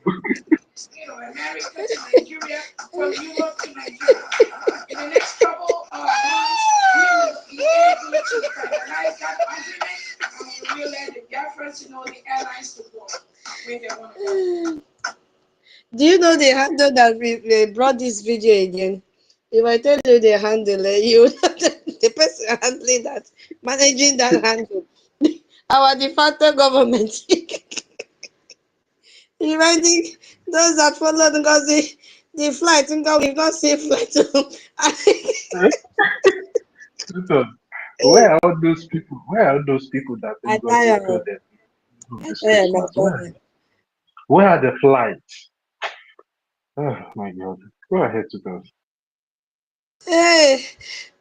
America to Nigeria, from Europe to Nigeria. In the next couple of months, we will be able to finalize that agreement, and we will let the Biafrans know the airlines support where they want to go. Do you know the handle that we brought this video again? If I tell you the handle, you the person handling that, managing that handle, our de facto government. Reminding those that followed, because the flight, we've not seen flight. Where are all those people? Where are those people that I Ngozi tire. told them to do this My Christmas? brother. Where are the flights? Oh my God. Go ahead to those. Hey,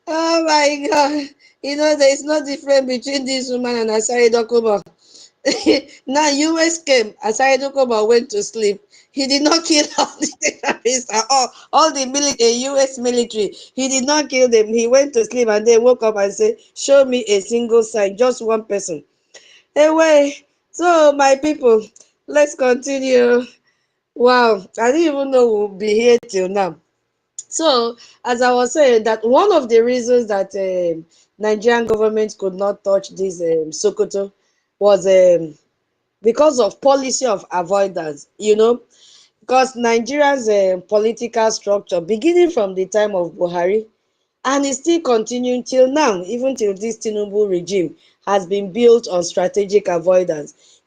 oh my God. There is no difference between this woman and Asari Dokubo. Now, US came, Asari Dokubo went to sleep. He did not kill all the terrorists, all the US military. He did not kill them. He went to sleep and then woke up and said, show me a single sign, just one person. Anyway, so my people, let's continue. Wow, I didn't even know we'll be here till now. So, as I was saying, that one of the reasons that Nigerian government could not touch this Sokoto was because of policy of avoidance, because Nigeria's political structure, beginning from the time of Buhari, and it's still continuing till now, even till this Tinubu regime, has been built on strategic avoidance.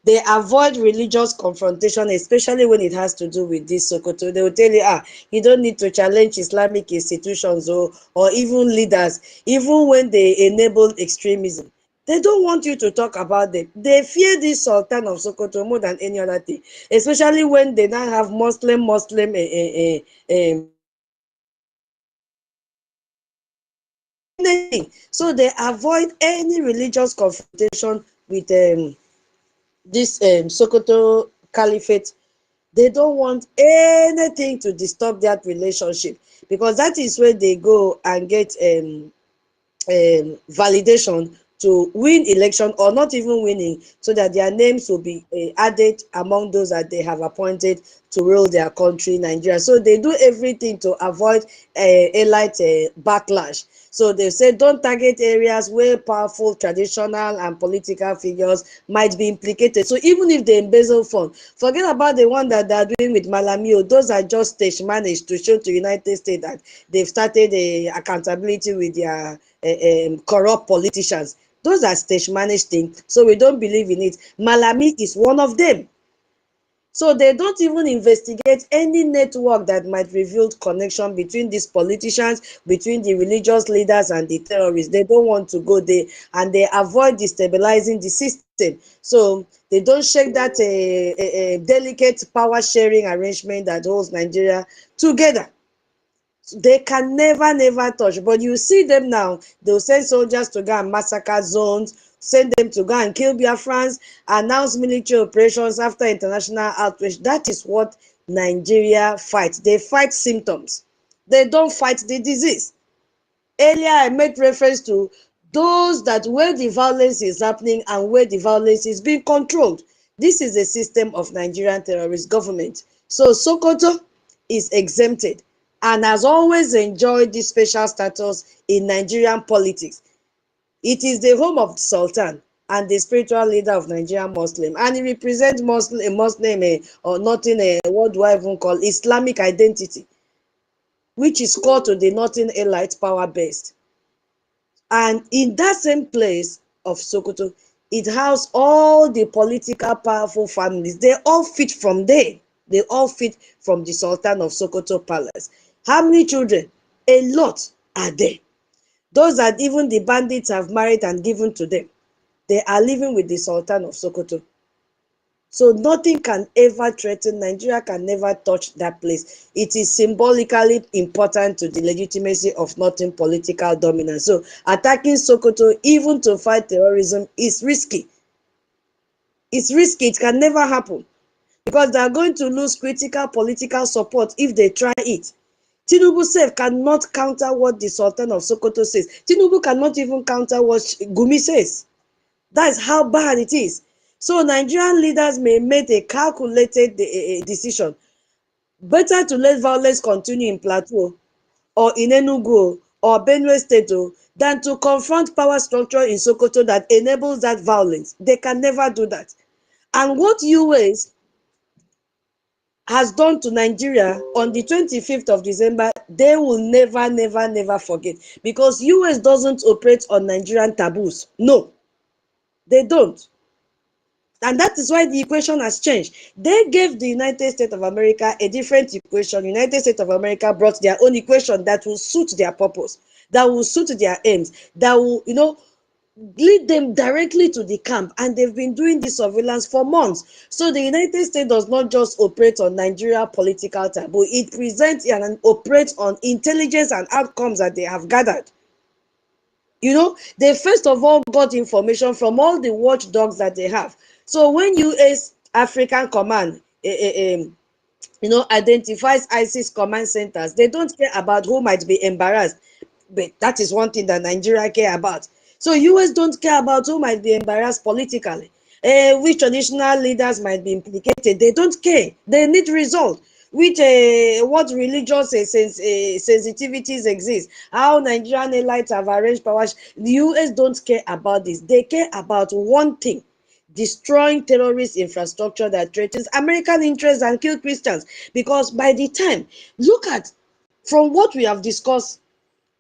They avoid religious confrontation, especially when it has to do with this Sokoto. They will tell you, you don't need to challenge Islamic institutions or even leaders, even when they enable extremism. They don't want you to talk about them. They fear this Sultan of Sokoto more than any other thing, especially when they now have Muslim anything. So they avoid any religious confrontation with this Sokoto Caliphate. They don't want anything to disturb that relationship, because that is where they go and get validation to win election, or not even winning, so that their names will be added among those that they have appointed to rule their country, Nigeria. So they do everything to avoid elite backlash. So they say don't target areas where powerful traditional and political figures might be implicated. So even if they embezzle funds, forget about the one that they are doing with Malamio. Those are just stage managed to show to United States that they've started accountability with their corrupt politicians. Those are stage managed things, so we don't believe in it. Malami is one of them. So they don't even investigate any network that might reveal connection between these politicians, between the religious leaders and the terrorists. They don't want to go there, and they avoid destabilizing the system. So they don't shake that delicate power sharing arrangement that holds Nigeria together. They can never touch. But you see them now, they'll send soldiers to go and massacre zones, send them to go and kill Biafrans, announce military operations after international outrage. That is what Nigeria fights. They fight symptoms. They don't fight the disease. Earlier, I made reference to those that where the violence is happening and where the violence is being controlled. This is a system of Nigerian terrorist government. So Sokoto is exempted and has always enjoyed this special status in Nigerian politics. It is the home of the Sultan and the spiritual leader of Nigerian Muslim, and it represents Muslim or nothing, what do I even call, Islamic identity, which is core to the Northern Elite power based. And in that same place of Sokoto, it housed all the political powerful families. They all fit from there. They all fit from the Sultan of Sokoto Palace. How many children? A lot are there. Those that even the bandits have married and given to them, they are living with the Sultan of Sokoto. So nothing can ever threaten, Nigeria can never touch that place. It is symbolically important to the legitimacy of Northern political dominance. So attacking Sokoto, even to fight terrorism, is risky. It's risky, it can never happen, because they are going to lose critical political support if they try it. Tinubu self cannot counter what the Sultan of Sokoto says. Tinubu cannot even counter what Gumi says. That's how bad it is. So Nigerian leaders may make a calculated decision. Better to let violence continue in Plateau or in Enugu or Benue State than to confront power structure in Sokoto that enables that violence. They can never do that. And what US has done to Nigeria on the 25th of December, they will never forget, because US doesn't operate on Nigerian taboos. No, they don't. And that is why the equation has changed. They gave the United States of America a different equation. United States of America brought their own equation that will suit their purpose, that will suit their aims, that will, lead them directly to the camp. And they've been doing this surveillance for months. So the United States does not just operate on Nigeria political taboo. It presents and operates on intelligence and outcomes that they have gathered. They first of all got information from all the watchdogs that they have. So when US African Command identifies ISIS command centers, they don't care about who might be embarrassed. But that is one thing that Nigeria care about. So US don't care about who might be embarrassed politically, which traditional leaders might be implicated. They don't care. They need results. Which what religious sensitivities exist, how Nigerian elites have arranged power. The US don't care about this. They care about one thing: destroying terrorist infrastructure that threatens American interests and kill Christians. Because by the time, look at, from what we have discussed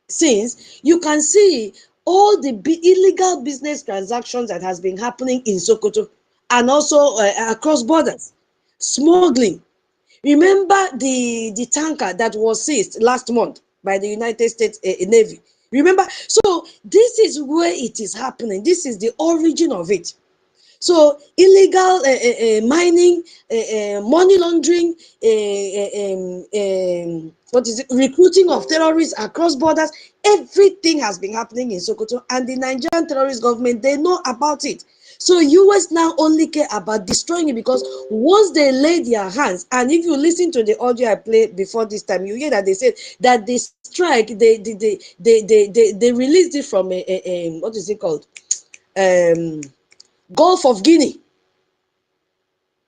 since, you can see all the illegal business transactions that has been happening in Sokoto. and also across borders, smuggling. Remember the tanker that was seized last month by the United States Navy. Remember, so this is where it is happening. This is the origin of it. So illegal mining, money laundering, what is it? Recruiting of terrorists across borders. Everything has been happening in Sokoto, and the Nigerian terrorist government, they know about it. So US now only care about destroying it, because once they lay their hands, and if you listen to the audio I played before this time, you hear that they said that the strike, they released it from a what is it called? Gulf of Guinea.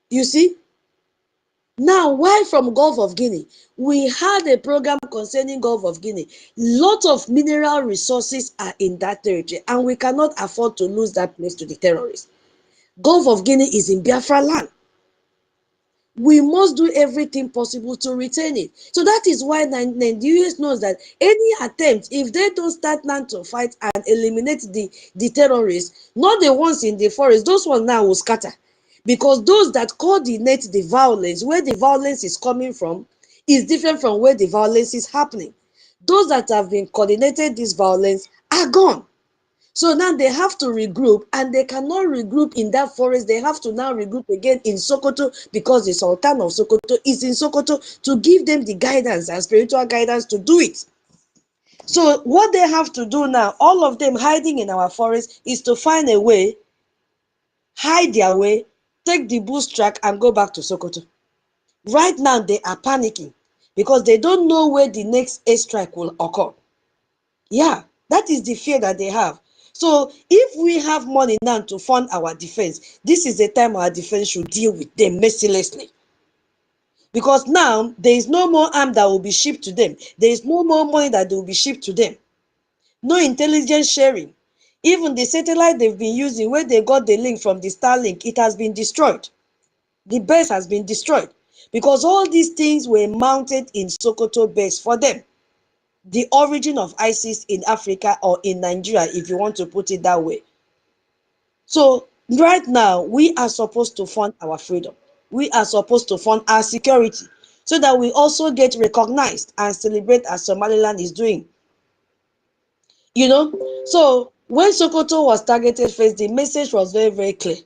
You see? Now, why from Gulf of Guinea? We had a program concerning Gulf of Guinea. Lot of mineral resources are in that territory, and we cannot afford to lose that place to the terrorists. Gulf of Guinea is in Biafra land. We must do everything possible to retain it. So that is why Nigerians knows that any attempt, if they don't start now to fight and eliminate the terrorists, not the ones in the forest, those ones now will scatter. Because those that coordinate the violence, where the violence is coming from, is different from where the violence is happening. Those that have been coordinated this violence are gone. So now they have to regroup, and they cannot regroup in that forest. They have to now regroup again in Sokoto, because the Sultan of Sokoto is in Sokoto to give them the guidance and spiritual guidance to do it. So what they have to do now, all of them hiding in our forest, is to find a way, hide their way, take the bush track and go back to Sokoto. Right now they are panicking because they don't know where the next airstrike will occur. Yeah, that is the fear that they have. So if we have money now to fund our defense, this is the time our defense should deal with them mercilessly. Because now there is no more arm that will be shipped to them. There is no more money that will be shipped to them. No intelligence sharing. Even the satellite they've been using, where they got the link from the Starlink, it has been destroyed. The base has been destroyed. Because all these things were mounted in Sokoto base for them. The origin of ISIS in Africa, or in Nigeria, if you want to put it that way. So right now, we are supposed to fund our freedom. We are supposed to fund our security, so that we also get recognized and celebrate as Somaliland is doing. You know, so when Sokoto was targeted first, the message was very, very clear.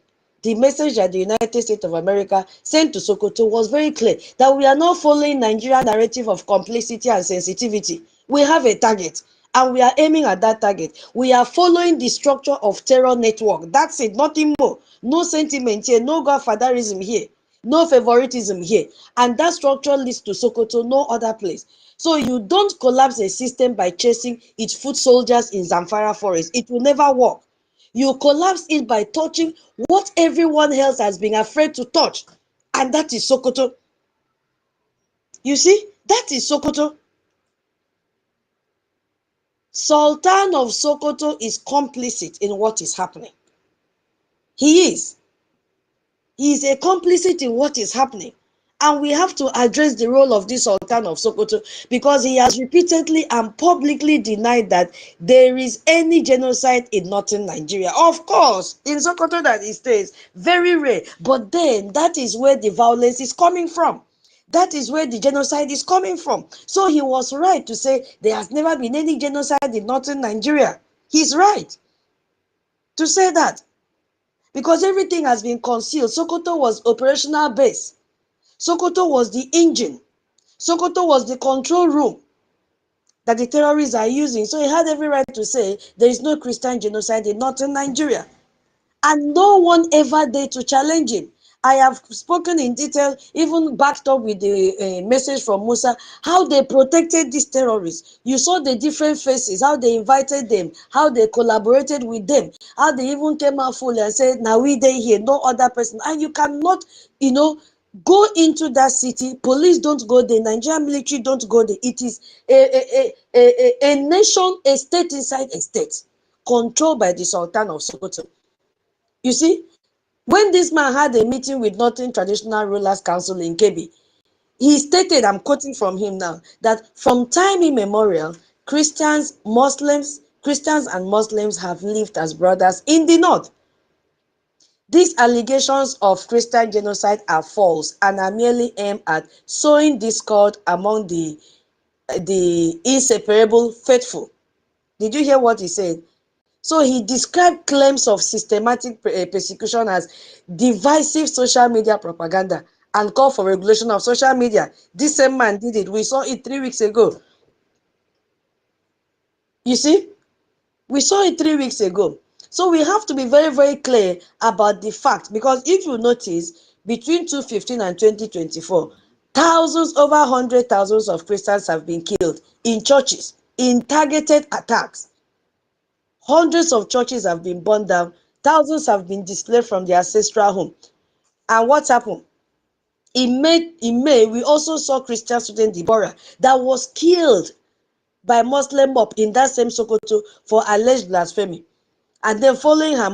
The message that the United States of America sent to Sokoto was very clear, that we are not following Nigerian narrative of complicity and sensitivity. We have a target, and we are aiming at that target. We are following the structure of terror network. That's it, nothing more. No sentiment here, no godfatherism here, no favoritism here. And that structure leads to Sokoto, no other place. So you don't collapse a system by chasing its foot soldiers in Zamfara forest. It will never work. You collapse it by touching what everyone else has been afraid to touch. And that is Sokoto. You see, that is Sokoto. Sultan of Sokoto is complicit in what is happening. He is. He is a complicit in what is happening. And we have to address the role of this Sultan of Sokoto, because he has repeatedly and publicly denied that there is any genocide in northern Nigeria. Of course, in Sokoto that he stays, very rare. But then that is where the violence is coming from. That is where the genocide is coming from. So he was right to say there has never been any genocide in northern Nigeria. He's right to say that, because everything has been concealed. Sokoto was operational base. Sokoto was the engine. Sokoto was the control room that the terrorists are using. So he had every right to say there is no Christian genocide in northern Nigeria. And no one ever dared to challenge him. I have spoken in detail, even backed up with the message from Musa, how they protected these terrorists. You saw the different faces, how they invited them, how they collaborated with them, how they even came out fully and said, now we they here, no other person. And you cannot, go into that city. Police don't go there. Nigerian military don't go there. It is a nation, a state inside a state, controlled by the Sultan of Sokoto. You see, when this man had a meeting with Northern Traditional Rulers Council in Kebbi, he stated, I'm quoting from him now, that from time immemorial, Christians and Muslims have lived as brothers in the north. These allegations of Christian genocide are false and are merely aimed at sowing discord among the inseparable faithful. Did you hear what he said? So he described claims of systematic persecution as divisive social media propaganda and called for regulation of social media. This same man did it. We saw it 3 weeks ago. You see? We saw it 3 weeks ago. So we have to be very, very clear about the fact, because if you notice, between 2015 and 2024, thousands, over 100,000 of Christians have been killed in churches, in targeted attacks. Hundreds of churches have been burned down. Thousands have been displaced from their ancestral home. And what happened? In May, we also saw Christian student Deborah that was killed by Muslim mob in that same Sokoto for alleged blasphemy. And then following her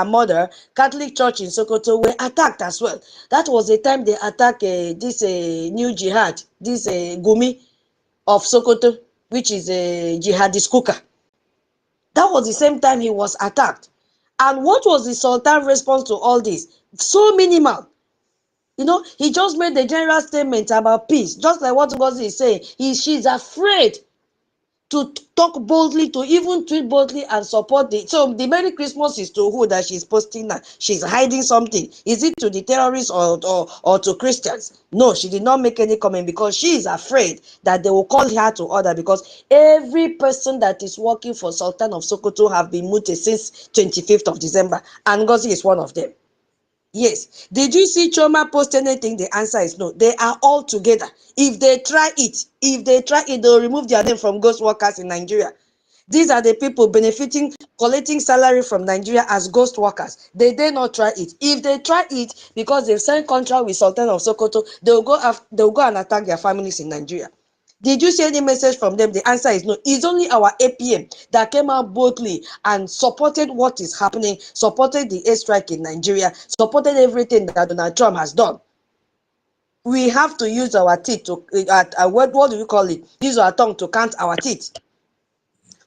mother, Catholic Church in Sokoto were attacked as well. That was the time they attacked this new jihad, this Gumi of Sokoto, which is a jihadist cooker. That was the same time he was attacked. And what was the Sultan response to all this? So minimal. You know, he just made the general statement about peace, just like what Ngozi is saying. She's afraid to talk boldly, to even tweet boldly and support the. So the Merry Christmas is to who that she's posting now? She's hiding something. Is it to the terrorists or to Christians? No, she did not make any comment because she is afraid that they will call her to order, because every person that is working for Sultan of Sokoto have been muted since 25th of December, and Ngozi is one of them. Yes. Did you see Choma post anything? The answer is no. They are all together. If they try it, they'll remove their name from ghost workers in Nigeria. These are the people benefiting, collecting salary from Nigeria as ghost workers. They dare not try it. If they try it, because they've signed contract with Sultan of Sokoto, they'll go and attack their families in Nigeria. Did you see any message from them? The answer is no. It's only our APM that came out boldly and supported what is happening, supported the airstrike in Nigeria, supported everything that Donald Trump has done. We have to use our teeth to, what do we call it? Use our tongue to count our teeth.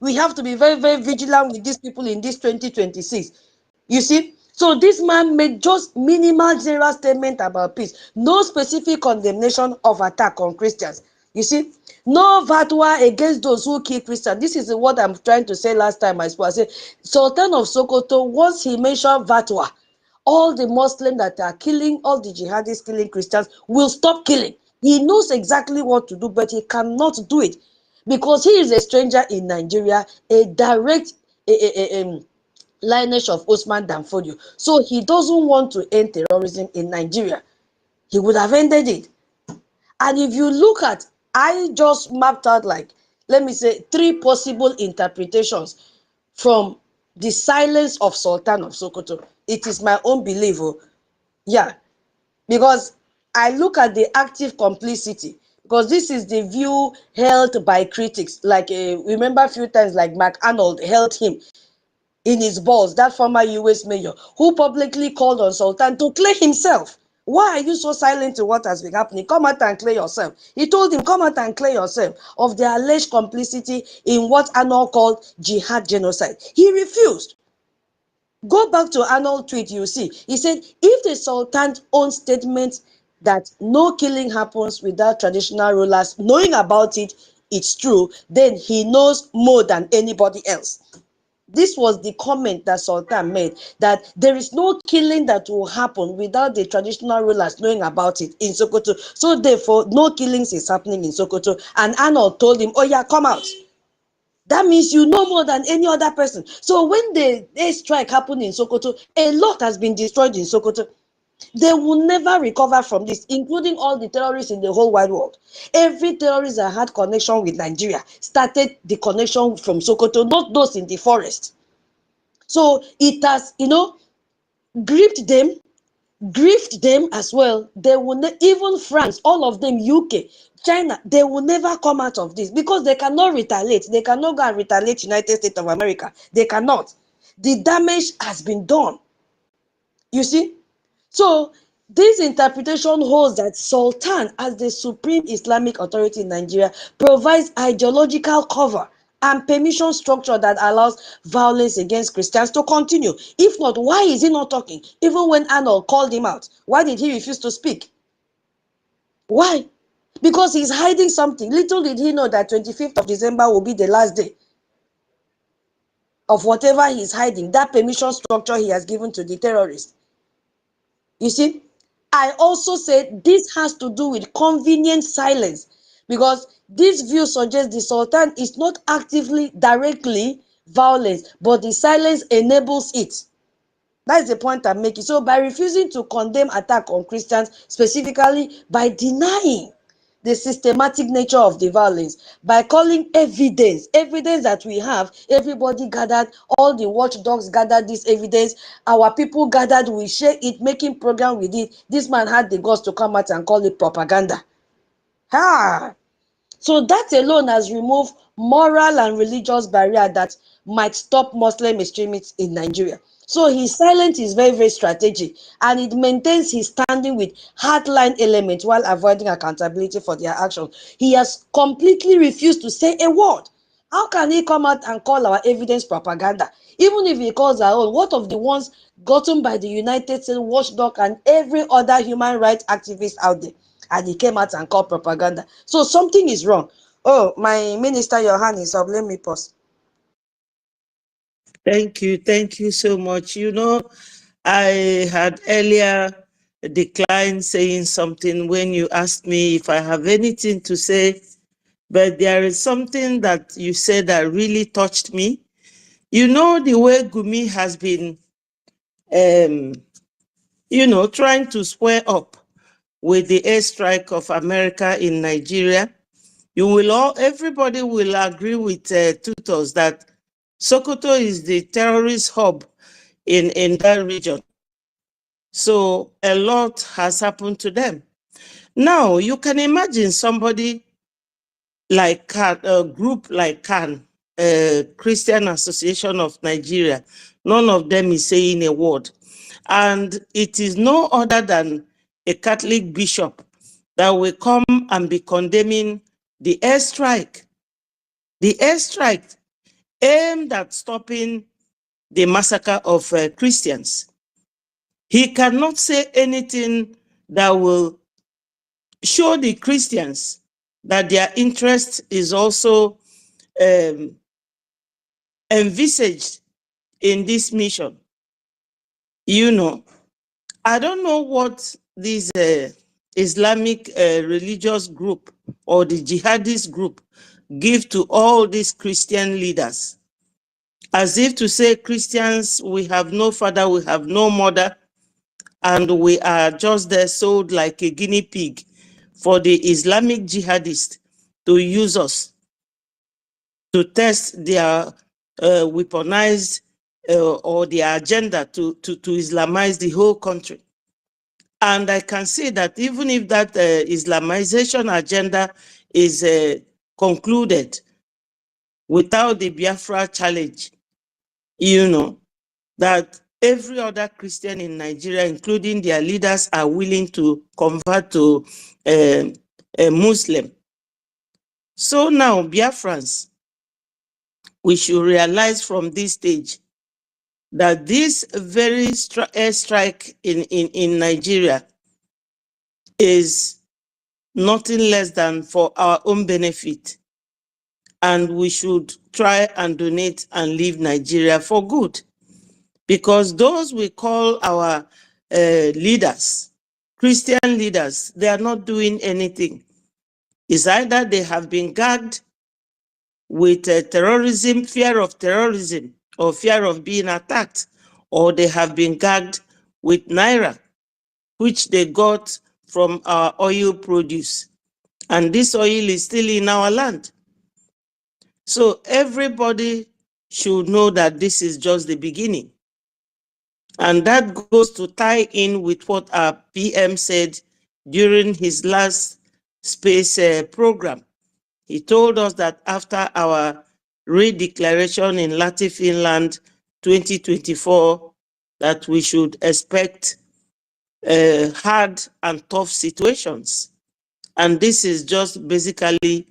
We have to be very, very vigilant with these people in this 2026. You see? So this man made just minimal general statement about peace. No specific condemnation of attack on Christians. You see? No fatwa against those who kill Christians. This is what I'm trying to say last time I spoke. I said, Sultan of Sokoto, once he mentioned fatwa, all the Muslims that are killing, all the jihadists killing Christians will stop killing. He knows exactly what to do, but he cannot do it because he is a stranger in Nigeria, a direct lineage of Osman Danfodio. So he doesn't want to end terrorism in Nigeria. He would have ended it. And if you look at, I just mapped out, like, let me say, 3 possible interpretations from the silence of Sultan of Sokoto. It is my own belief. Yeah, because I look at the active complicity, because this is the view held by critics. Like, remember a few times, like Mark Arnold held him in his balls, that former US mayor, who publicly called on Sultan to clear himself. Why are you so silent to what has been happening? Come out and clear yourself. He told him, come out and clear yourself of the alleged complicity in what Arnold called jihad genocide. He refused. Go back to Arnold's tweet, you see. He said, if the Sultan's own statement that no killing happens without traditional rulers knowing about it, it's true, then he knows more than anybody else. This was the comment that Sultan made, that there is no killing that will happen without the traditional rulers knowing about it in Sokoto. So therefore, no killings is happening in Sokoto. And Arnold told him, oh yeah, come out. That means you know more than any other person. So when the strike happened in Sokoto, a lot has been destroyed in Sokoto. They will never recover from this, including all the terrorists in the whole wide world. Every terrorist that had connection with Nigeria started the connection from Sokoto, not those in the forest. So it has, gripped them, grieved them as well. They will even France, all of them, UK, China, they will never come out of this because they cannot retaliate. They cannot go and retaliate United States of America. They cannot. The damage has been done. You see? So this interpretation holds that Sultan, as the supreme Islamic authority in Nigeria, provides ideological cover and permission structure that allows violence against Christians to continue. If not, why is he not talking? Even when Arnold called him out, why did he refuse to speak? Why? Because he's hiding something. Little did he know that 25th of December will be the last day of whatever he's hiding, that permission structure he has given to the terrorists. You see, I also said this has to do with convenient silence, because this view suggests the Sultan is not actively, directly violent, but the silence enables it. That's the point I'm making. So by refusing to condemn attack on Christians, specifically by denying the systematic nature of the violence, by calling evidence that we have, everybody gathered, all the watchdogs gathered this evidence, our people gathered, we share it, making program with it. This man had the guts to come out and call it propaganda. So that alone has removed moral and religious barrier that might stop Muslim extremists in Nigeria. So his silence is very, very strategic, and it maintains his standing with hardline elements while avoiding accountability for their actions. He has completely refused to say a word. How can he come out and call our evidence propaganda? Even if he calls our own, what of the ones gotten by the United States Watchdog and every other human rights activist out there? And he came out and called propaganda. So something is wrong. Oh, my minister, your hand is up. Let me pause. Thank you so much. You know, I had earlier declined saying something when you asked me if I have anything to say, but there is something that you said that really touched me. You know, the way Gumi has been, trying to square up with the airstrike of America in Nigeria. Everybody will agree with Tutos that Sokoto is the terrorist hub in that region. So a lot has happened to them. Now, you can imagine somebody like CAN, a group like CAN, Christian Association of Nigeria, none of them is saying a word. And it is no other than a Catholic bishop that will come and be condemning the airstrike. The airstrike aimed at stopping the massacre of Christians. He cannot say anything that will show the Christians that their interest is also envisaged in this mission. I don't know what this Islamic religious group or the jihadist group give to all these Christian leaders, as if to say, Christians, we have no father, we have no mother, and we are just there sold like a guinea pig for the Islamic jihadists to use us to test their weaponized or their agenda to Islamize the whole country. And I can say that even if that Islamization agenda is concluded without the Biafra challenge, that every other Christian in Nigeria, including their leaders, are willing to convert to a Muslim. So now, Biafrans, we should realize from this stage that this very airstrike in Nigeria is nothing less than for our own benefit. And we should try and donate and leave Nigeria for good. Because those we call our leaders, Christian leaders, they are not doing anything. It's either they have been gagged with terrorism, fear of terrorism, or fear of being attacked, or they have been gagged with Naira, which they got from our oil produce. And this oil is still in our land. So everybody should know that this is just the beginning. And that goes to tie in with what our PM said during his last space program. He told us that after our redeclaration in Latin Finland 2024, that we should expect hard and tough situations. And this is just basically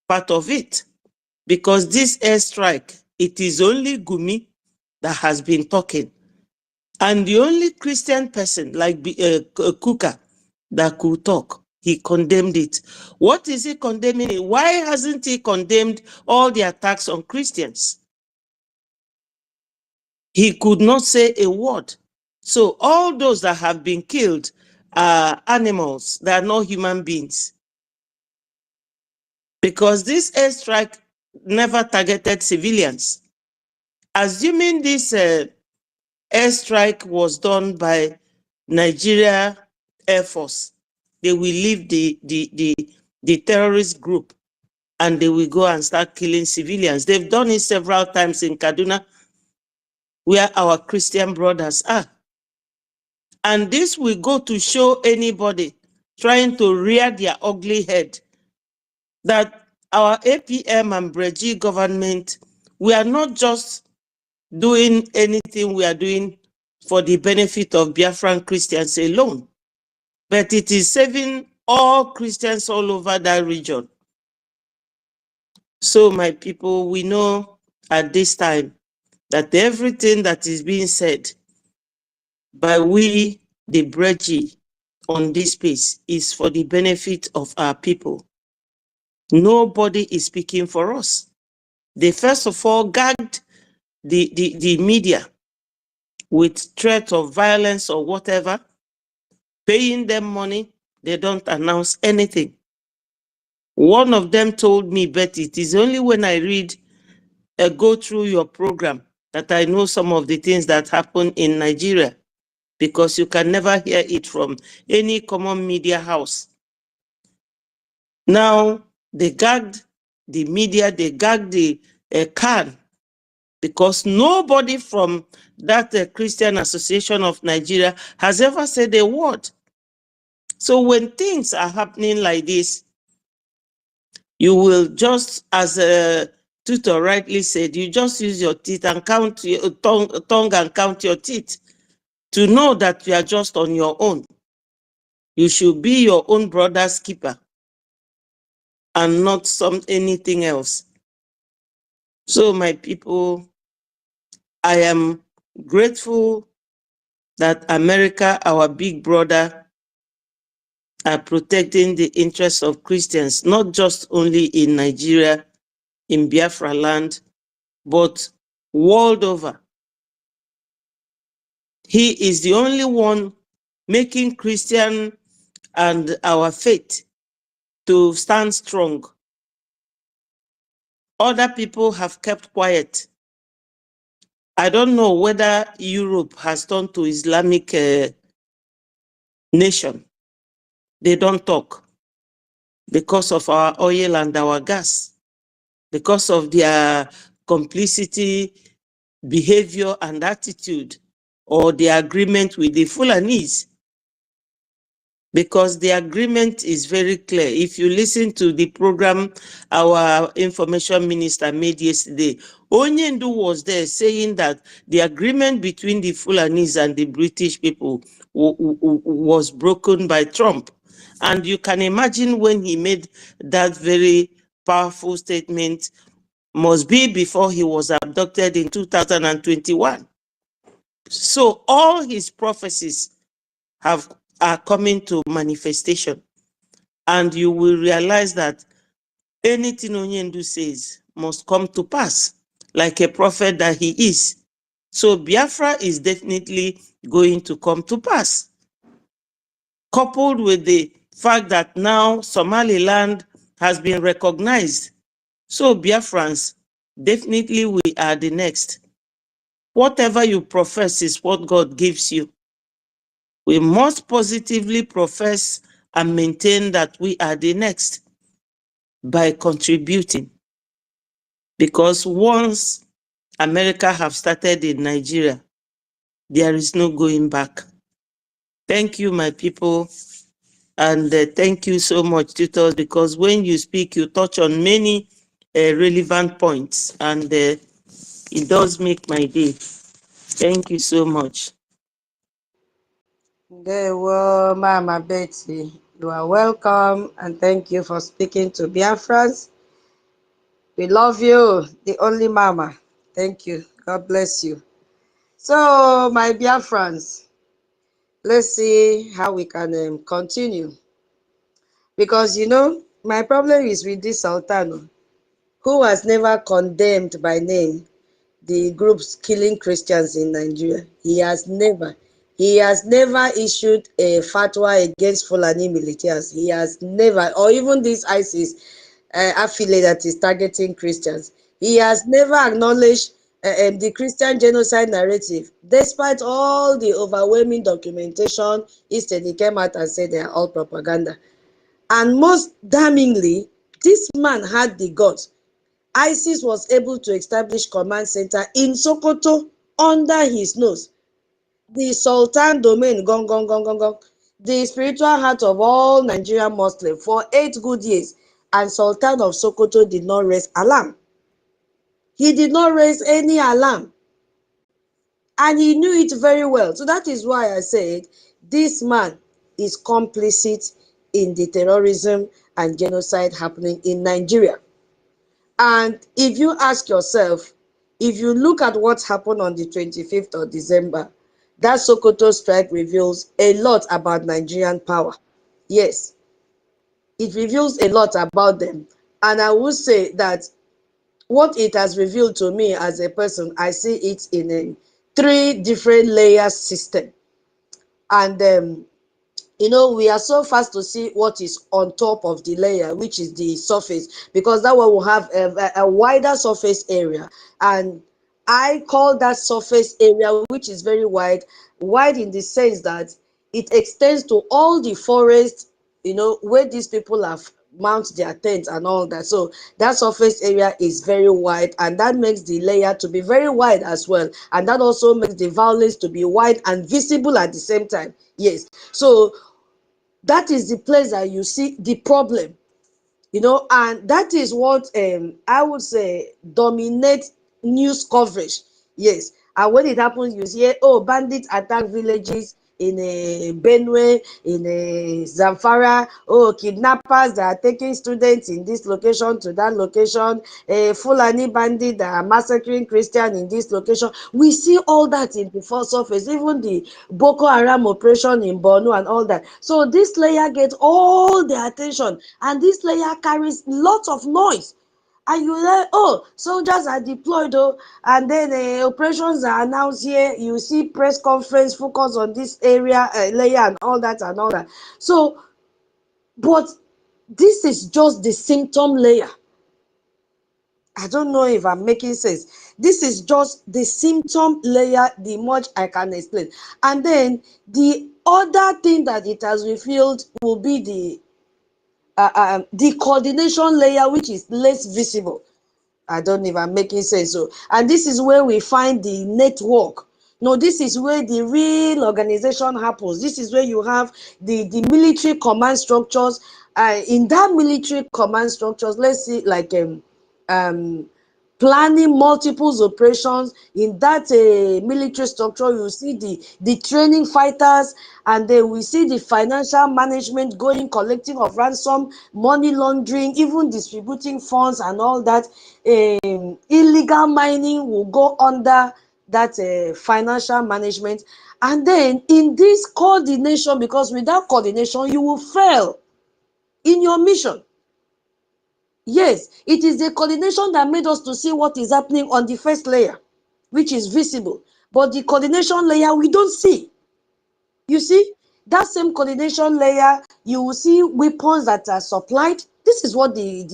part of it. because this airstrike, it is only Gumi that has been talking. And the only Christian person like Kuka that could talk, he condemned it. What is he condemning it? Why hasn't he condemned all the attacks on Christians? He could not say a word. So all those that have been killed are animals, they are not human beings. Because this airstrike never targeted civilians. Assuming this airstrike was done by Nigeria Air Force, they will leave the terrorist group and they will go and start killing civilians. They've done it several times in Kaduna, where our Christian brothers are. And this will go to show anybody trying to rear their ugly head that our APM and Breji government, we are not just doing anything we are doing for the benefit of Biafran Christians alone, but it is saving all Christians all over that region. So my people, we know at this time that everything that is being said by we, the Breji, on this space is for the benefit of our people. Nobody is speaking for us. They first of all gagged the media with threat of violence or whatever, paying them money, they don't announce anything. One of them told me, but it is only when I read, go through your program that I know some of the things that happen in Nigeria, because you can never hear it from any common media house. Now, they gagged the media, they gagged the CAN, because nobody from that Christian Association of Nigeria has ever said a word. So when things are happening like this, you will just, as a tutor rightly said, you just use your teeth and count your tongue and count your teeth to know that you are just on your own. You should be your own brother's keeper and not anything else. So my people, I am grateful that America, our big brother, are protecting the interests of Christians, not just only in Nigeria, in Biafra land, but world over. He is the only one making Christian and our faith to stand strong. Other people have kept quiet. I don't know whether Europe has turned to Islamic nation. They don't talk because of our oil and our gas, because of their complicity, behavior and attitude, or the agreement with the Fulanese. Because the agreement is very clear. If you listen to the program our information minister made yesterday, Onyendu was there saying that the agreement between the Fulanese and the British people was broken by Trump. And you can imagine when he made that very powerful statement, must be before he was abducted in 2021. So all his prophecies are coming to manifestation. And you will realize that anything Onyendu says must come to pass, like a prophet that he is. So Biafra is definitely going to come to pass. Coupled with the fact that now Somaliland has been recognized. So Biafrans, definitely we are the next. Whatever you profess is what God gives you. We must positively profess and maintain that we are the next by contributing. Because once America have started in Nigeria, there is no going back. Thank you, my people. And thank you so much, tutors, because when you speak, you touch on many relevant points. And it does make my day. Thank you so much. Ndewo, Mama Betty. You are welcome and thank you for speaking to Biafrans. We love you, the only mama. Thank you. God bless you. So, my dear friends, let's see how we can continue. Because, my problem is with this Sultan, who was never condemned by name the groups killing Christians in Nigeria. He has never issued a fatwa against Fulani militias. He has never, or even this ISIS affiliate that is targeting Christians. He has never acknowledged the Christian genocide narrative, despite all the overwhelming documentation. Instead, he came out and said they are all propaganda. And most damningly, this man had the guts. ISIS was able to establish command center in Sokoto under his nose. The Sultan domain, gong, gong, gong, gong, gong, the spiritual heart of all Nigerian Muslims for 8 good years. And Sultan of Sokoto did not raise alarm. He did not raise any alarm. And he knew it very well. So that is why I said this man is complicit in the terrorism and genocide happening in Nigeria. And if you ask yourself, if you look at what happened on the 25th of December, that Sokoto strike reveals a lot about Nigerian power. Yes, it reveals a lot about them. And I would say that what it has revealed to me as a person, I see it in a 3 different layers system. And we are so fast to see what is on top of the layer, which is the surface, because that one will have a wider surface area. And I call that surface area, which is very wide in the sense that it extends to all the forest, where these people have mount their tents and all that. So that surface area is very wide, and that makes the layer to be very wide as well. And that also makes the violence to be wide and visible at the same time. Yes. So that is the place that you see the problem, and that is what I would say dominates news coverage. Yes. And when it happens, you hear, oh, bandits attack villages in Benue, in Zamfara, oh, kidnappers that are taking students in this location to that location, Fulani bandits that are massacring Christians in this location. We see all that in the first surface, even the Boko Haram operation in Borno and all that. So this layer gets all the attention, and this layer carries lots of noise. And you like, oh, soldiers are deployed, and then operations are announced here. You see press conference focus on this area, layer, and all that and all that. So, but this is just the symptom layer. I don't know if I'm making sense. This is just the symptom layer, the much I can explain. And then the other thing that it has revealed will be the coordination layer, which is less visible. I don't know if I'm making sense. So, and this is where we find the network. No, this is where the real organization happens. This is where you have the military command structures. In that military command structures, let's see, like planning multiple operations in that military structure. You see the training fighters, and then we see the financial management going, collecting of ransom, money laundering, even distributing funds and all that. Illegal mining will go under that financial management. And then in this coordination, because without coordination you will fail in your mission. Yes, it is the coordination that made us to see what is happening on the first layer, which is visible. But the coordination layer, we don't see. You see, that same coordination layer, you will see weapons that are supplied. This is what the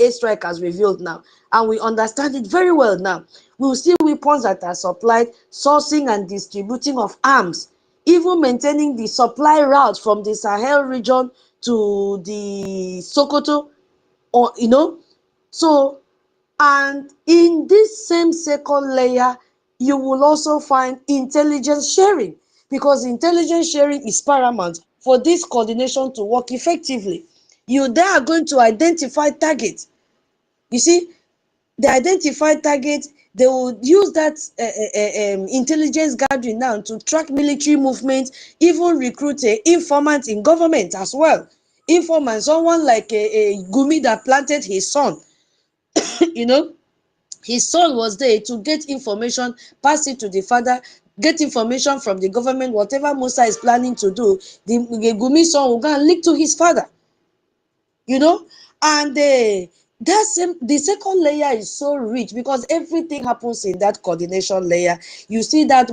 airstrike has revealed now. And we understand it very well now. We will see weapons that are supplied, sourcing and distributing of arms, even maintaining the supply route from the Sahel region to the Sokoto, or so. And in this same second layer, you will also find intelligence sharing, because intelligence sharing is paramount for this coordination to work effectively. You then are going to identify targets. You see, the identified target, they will use that intelligence gathering now to track military movement, even recruit informants in government as well. Informant, someone like a Gumi that planted his son you know, his son was there to get information, pass it to the father, get information from the government. Whatever Musa is planning to do, the Gumi son will go and leak to his father. You know, and the second layer is so rich because everything happens in that coordination layer. You see that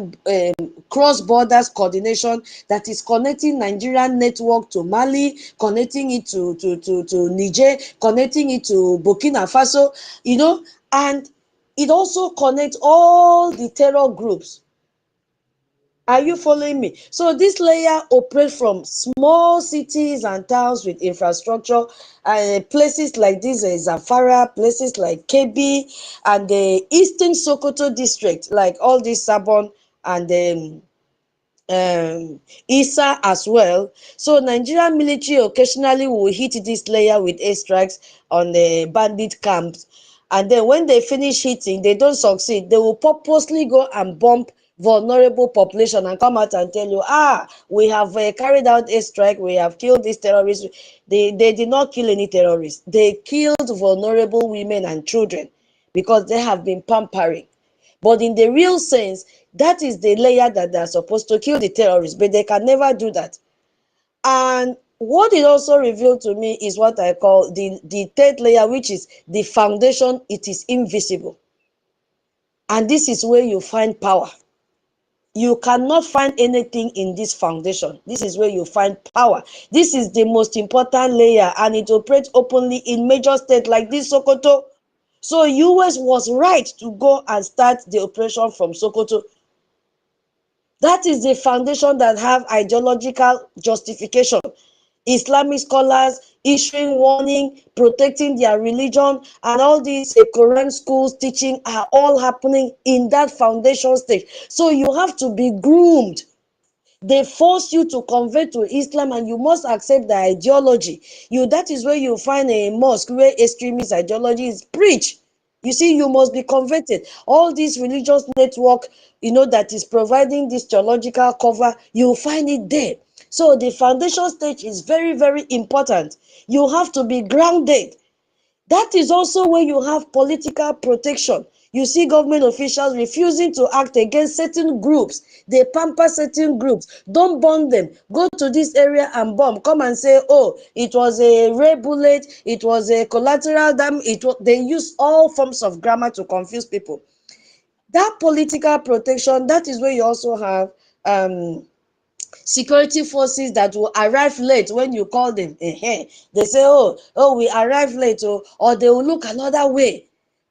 cross borders coordination that is connecting Nigerian network to Mali, connecting it to Niger, connecting it to Burkina Faso, you know, and it also connects all the terror groups. Are you following me? So this layer operates from small cities and towns with infrastructure, places like this Zamfara, places like Kebbi, and the Eastern Sokoto district, like all this Sabon and Isa as well. So Nigerian military occasionally will hit this layer with airstrikes on the bandit camps. And then when they finish hitting, they don't succeed. They will purposely go and bomb vulnerable population and come out and tell you, we have carried out a strike, we have killed these terrorists. They did not kill any terrorists. They killed vulnerable women and children because they have been pampering. But in the real sense, that is the layer that they're supposed to kill the terrorists, but they can never do that. And what it also revealed to me is what I call the third layer, which is the foundation. It is invisible. And this is where you find power. You cannot find anything in this foundation. This is where you find power. This is the most important layer, and it operates openly in major states like this Sokoto. So US was right to go and start the operation from Sokoto. That is the foundation that have ideological justification. Islamic scholars issuing warning, protecting their religion, and all these Quran schools teaching are all happening in that foundation stage. So you have to be groomed. They force you to convert to Islam and you must accept the ideology. That is where you find a mosque where extremist ideology is preached. You see, you must be converted. All this religious network, that is providing this theological cover, you find it there. So the foundation stage is very, very important. You have to be grounded. That is also where you have political protection. You see government officials refusing to act against certain groups. They pamper certain groups. Don't bomb them. Go to this area and bomb. Come and say, oh, it was a ray bullet. It was a collateral damage. They use all forms of grammar to confuse people. That political protection, that is where you also have security forces that will arrive late when you call them. They say, oh, we arrived late, or they will look another way.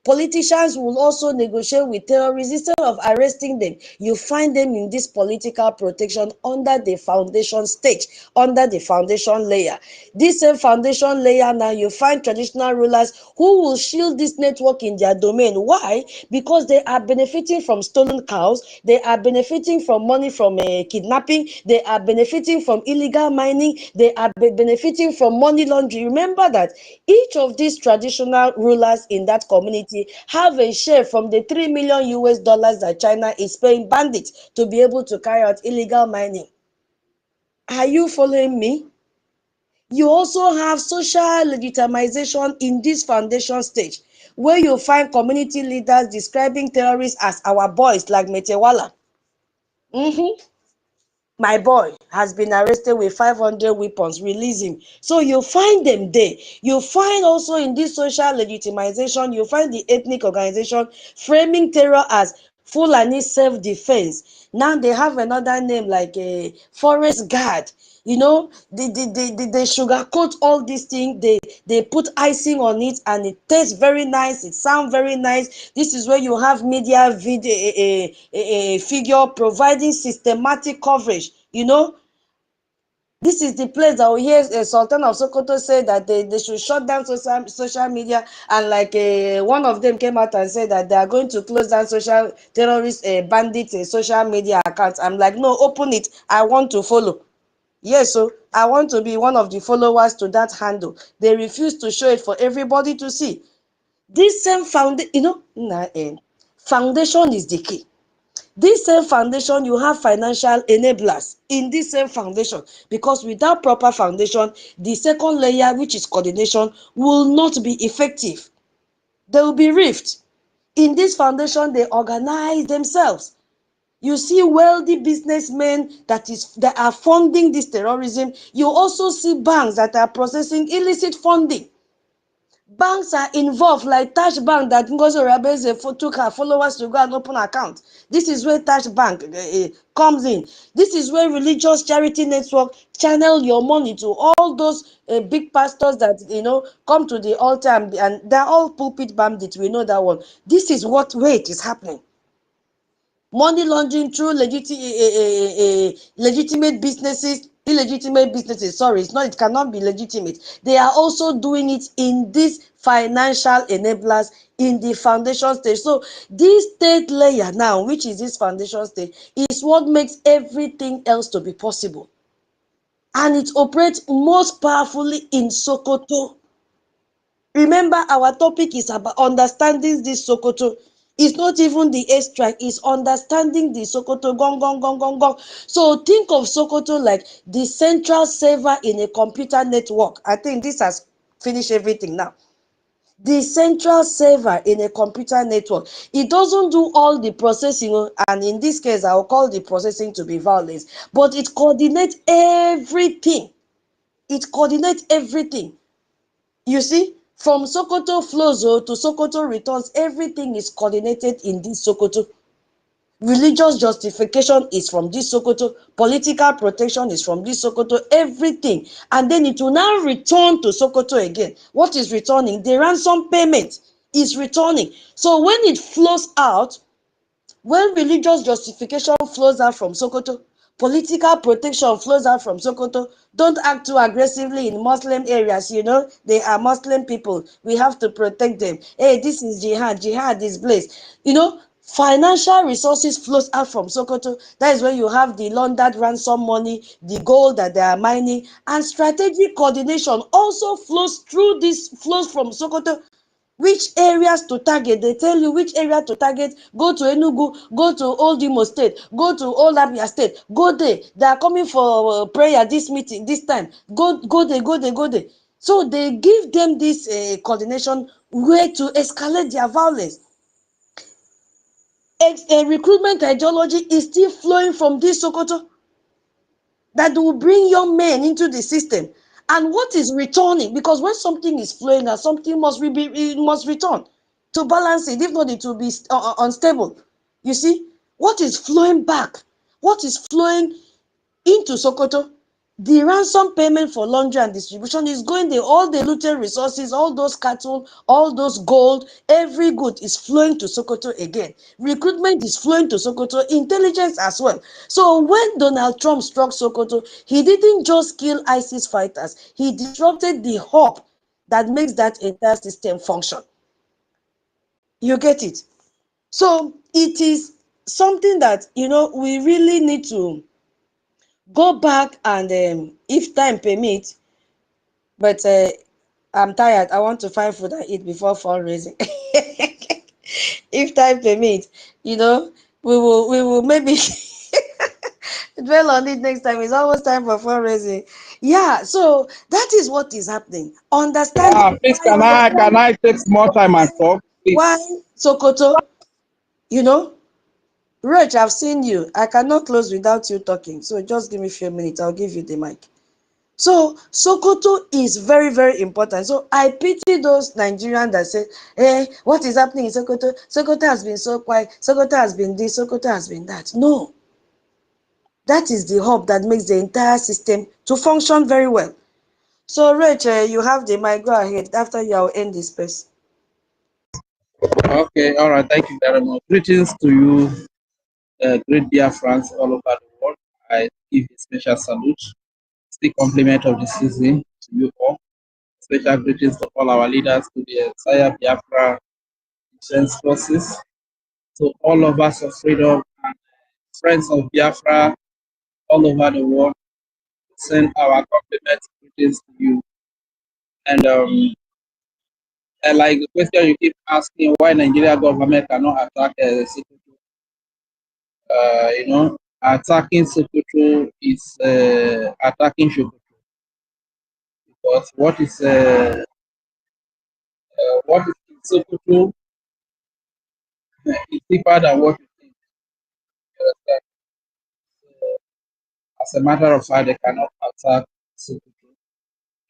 Politicians will also negotiate with terrorists instead of arresting them. You find them in this political protection under the foundation stage, under the foundation layer. This same foundation layer now, you find traditional rulers who will shield this network in their domain. Why? Because they are benefiting from stolen cows. They are benefiting from money from kidnapping. They are benefiting from illegal mining. They are benefiting from money laundering. Remember that each of these traditional rulers in that community have a share from the $3 million US that China is paying bandits to be able to carry out illegal mining. Are you following me? You also have social legitimization in this foundation stage, where you find community leaders describing terrorists as our boys, like Metewala. My boy has been arrested with 500 weapons, release him. So you find them there. You find also in this social legitimization, you find the ethnic organization framing terror as Fulani self-defense. Now they have another name like a forest guard. They sugarcoat all these things. They put icing on it, and it tastes very nice. It sounds very nice. This is where you have media video figure providing systematic coverage. This is the place that we hear Sultan of Sokoto say that they should shut down social media, and like one of them came out and said that they are going to close down social terrorist bandits social media accounts. I'm like, no, open it. I want to follow. Yes, so I want to be one of the followers to that handle. They refuse to show it for everybody to see. This same foundation, foundation is the key. This same foundation, you have financial enablers in this same foundation, because without proper foundation, the second layer, which is coordination, will not be effective. There will be rift. In this foundation, they organize themselves. You see wealthy businessmen that are funding this terrorism. You also see banks that are processing illicit funding. Banks are involved, like Tash Bank that Ngozi Rabeze took her followers to go and open account. This is where Tash Bank comes in. This is where religious charity network channel your money to all those big pastors that come to the altar, and they're all pulpit bandits. We know that one. This is where it is happening. Money laundering through legitimate businesses, illegitimate businesses. Sorry, it cannot be legitimate. They are also doing it in these financial enablers in the foundation stage. So this third layer now, which is this foundation stage, is what makes everything else to be possible. And it operates most powerfully in Sokoto. Remember, our topic is about understanding this Sokoto. It's not even the airstrike, it's understanding the Sokoto. Gong, gong, gong, gong, gong. So think of Sokoto like the central server in a computer network. I think this has finished everything now. The central server in a computer network. It doesn't do all the processing, and in this case, I'll call the processing to be violence, but it coordinates everything. It coordinates everything. You see, from Sokoto flows to Sokoto returns, everything is coordinated in this Sokoto. Religious justification is from this Sokoto. Political protection is from this Sokoto. Everything. And then it will now return to Sokoto again. What is returning? The ransom payment is returning. So when it flows out, when religious justification flows out from Sokoto, political protection flows out from Sokoto. Don't act too aggressively in Muslim areas. They are Muslim people. We have to protect them. Hey, this is jihad. Jihad is blessed. Financial resources flows out from Sokoto. That is where you have the laundered ransom money, the gold that they are mining, and strategic coordination also flows from Sokoto. Which areas to target? They tell you which area to target. Go to Enugu, go to Old Imo State, go to Old Abia State. Go there. They are coming for prayer this time. Go there. So they give them this coordination way to escalate their violence. Recruitment ideology is still flowing from this Sokoto that will bring young men into the system. And what is returning? Because when something is flowing, something must return to balance it. If not, it will be unstable. You see, what is flowing back? What is flowing into Sokoto? The ransom payment for laundry and distribution is going there. All the looted resources, all those cattle, all those gold, every good is flowing to Sokoto again. Recruitment is flowing to Sokoto, intelligence as well. So when Donald Trump struck Sokoto, he didn't just kill ISIS fighters, he disrupted the hub that makes that entire system function. You get it? So it is something that, we really need to go back and, if time permits, but I'm tired. I want to find food and eat before fundraising. If time permits, we will maybe dwell on it next time. It's almost time for fundraising. Yeah, so that is what is happening. Understanding Please, can I take more time and talk, why please? Sokoto, Rich, I've seen you. I cannot close without you talking. So just give me a few minutes. I'll give you the mic. So Sokoto is very, very important. So I pity those Nigerians that say, hey, what is happening in Sokoto? Sokoto has been so quiet. Sokoto has been this. Sokoto has been that. No. That is the hub that makes the entire system to function very well. So Rachel, you have the mic. Go ahead. After you, I'll end this space. Okay, all right. Thank you very much. Greetings to you, great dear friends all over the world. I give a special salute. The compliment of the season to you all. Special greetings to all our leaders, to the entire Biafra Defense Forces, to all of us of freedom and friends of Biafra all over the world. Send our compliment greetings to you. And like the question you keep asking, why Nigeria government cannot attack Sokoto? Attacking Sokoto is attacking Sokoto, because what is Sokoto is deeper than what you think. You understand? As a matter of fact, they cannot attack Sokoto.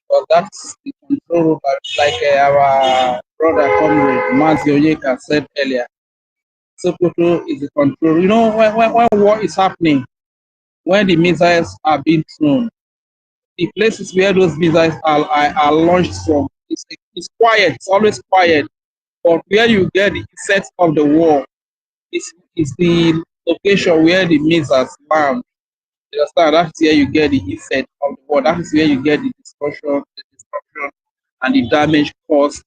But that's the control room, like our brother comrade Mazio Yeka said earlier. Sokoto is the control. You know, when war is happening, when the missiles are being thrown, the places where those missiles are launched from, it's quiet, it's always quiet. But where you get the effects of the war is the location where the missiles land. You understand? That's where you get the effect of the war. That is where you get the destruction, and the damage caused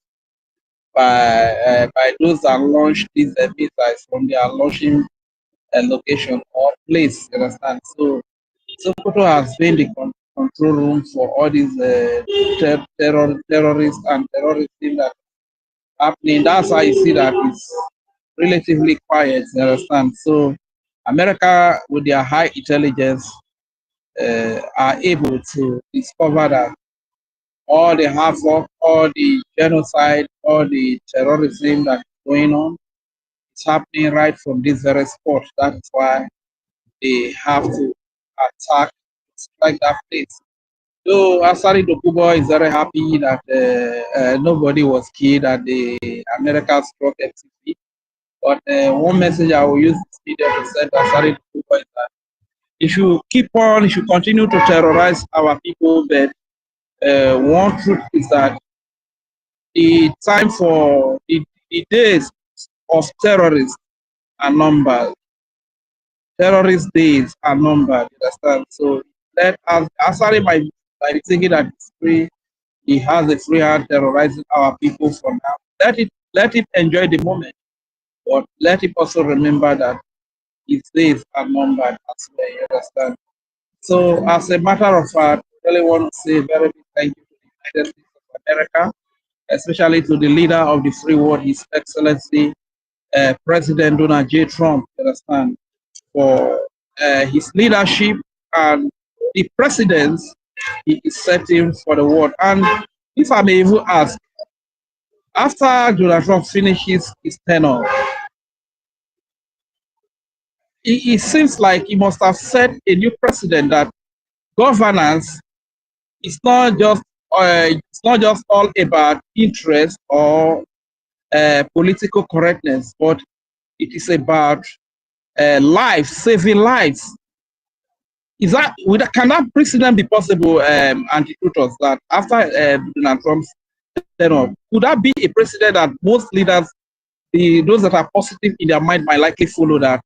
by those that launch these missiles from their launching location or place. You understand? So Sokoto has been the control room for all these terrorists and terrorism that happening. That's why you see that it's relatively quiet. You understand? So America, with their high intelligence, are able to discover that all the havoc, all the genocide, all the terrorism that's going on is happening right from this very spot. That's why they have to attack, strike that place. So Asari Dokubo is very happy that nobody was killed at the American struck MCP. But one message I will use this video to send Asari Dokubo is that if you continue to terrorize our people, but one truth is that the time for the days of terrorists are numbered. Terrorist days are numbered. You understand? So let us Asari by thinking that it's free, he has a free hand terrorizing our people for now. Let it enjoy the moment, but let it also remember that his days are numbered as well. You understand? So as a matter of fact, I really want to say very big thank you to the United States of America, especially to the leader of the free world, His Excellency President Donald J. Trump, you understand, for his leadership and the precedents he is setting for the world. And if I may even ask, after Donald Trump finishes his tenure, it seems like he must have set a new precedent that governance is it's not just all about interest or political correctness, but it is about life, saving lives. Can that precedent be possible, Antidotus, that after Donald Trump's tenure, could that be a precedent that most leaders, those that are positive in their mind, might likely follow, that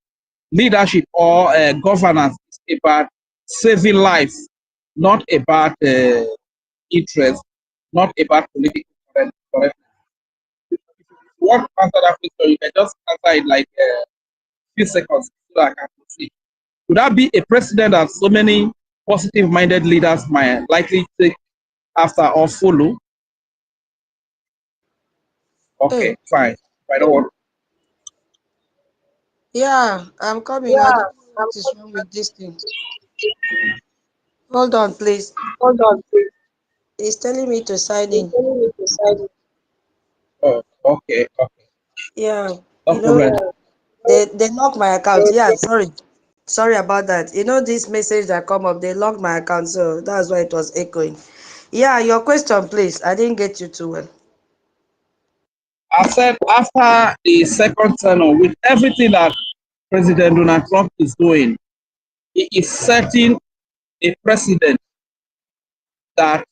leadership or governance is about saving lives, not about interest, not about political correctness? If you want to answer that question, you can just answer it like a few seconds so I can proceed. Could that be a precedent that so many positive-minded leaders might likely take after or follow? Okay, Hey, fine. I don't want. yeah, I'm coming. I don't know what is wrong with this thing. Hold on, please. Hold on, please. It's telling me to sign You're in. telling me to sign. Oh, okay, okay. Yeah, No problem. they locked my account. Yeah, sorry about that. This message that come up, they locked my account, so that's why it was echoing. Yeah, your question, please. I didn't get you too well. I said after the second tenure, with everything that President Donald Trump is doing, he is setting a precedent that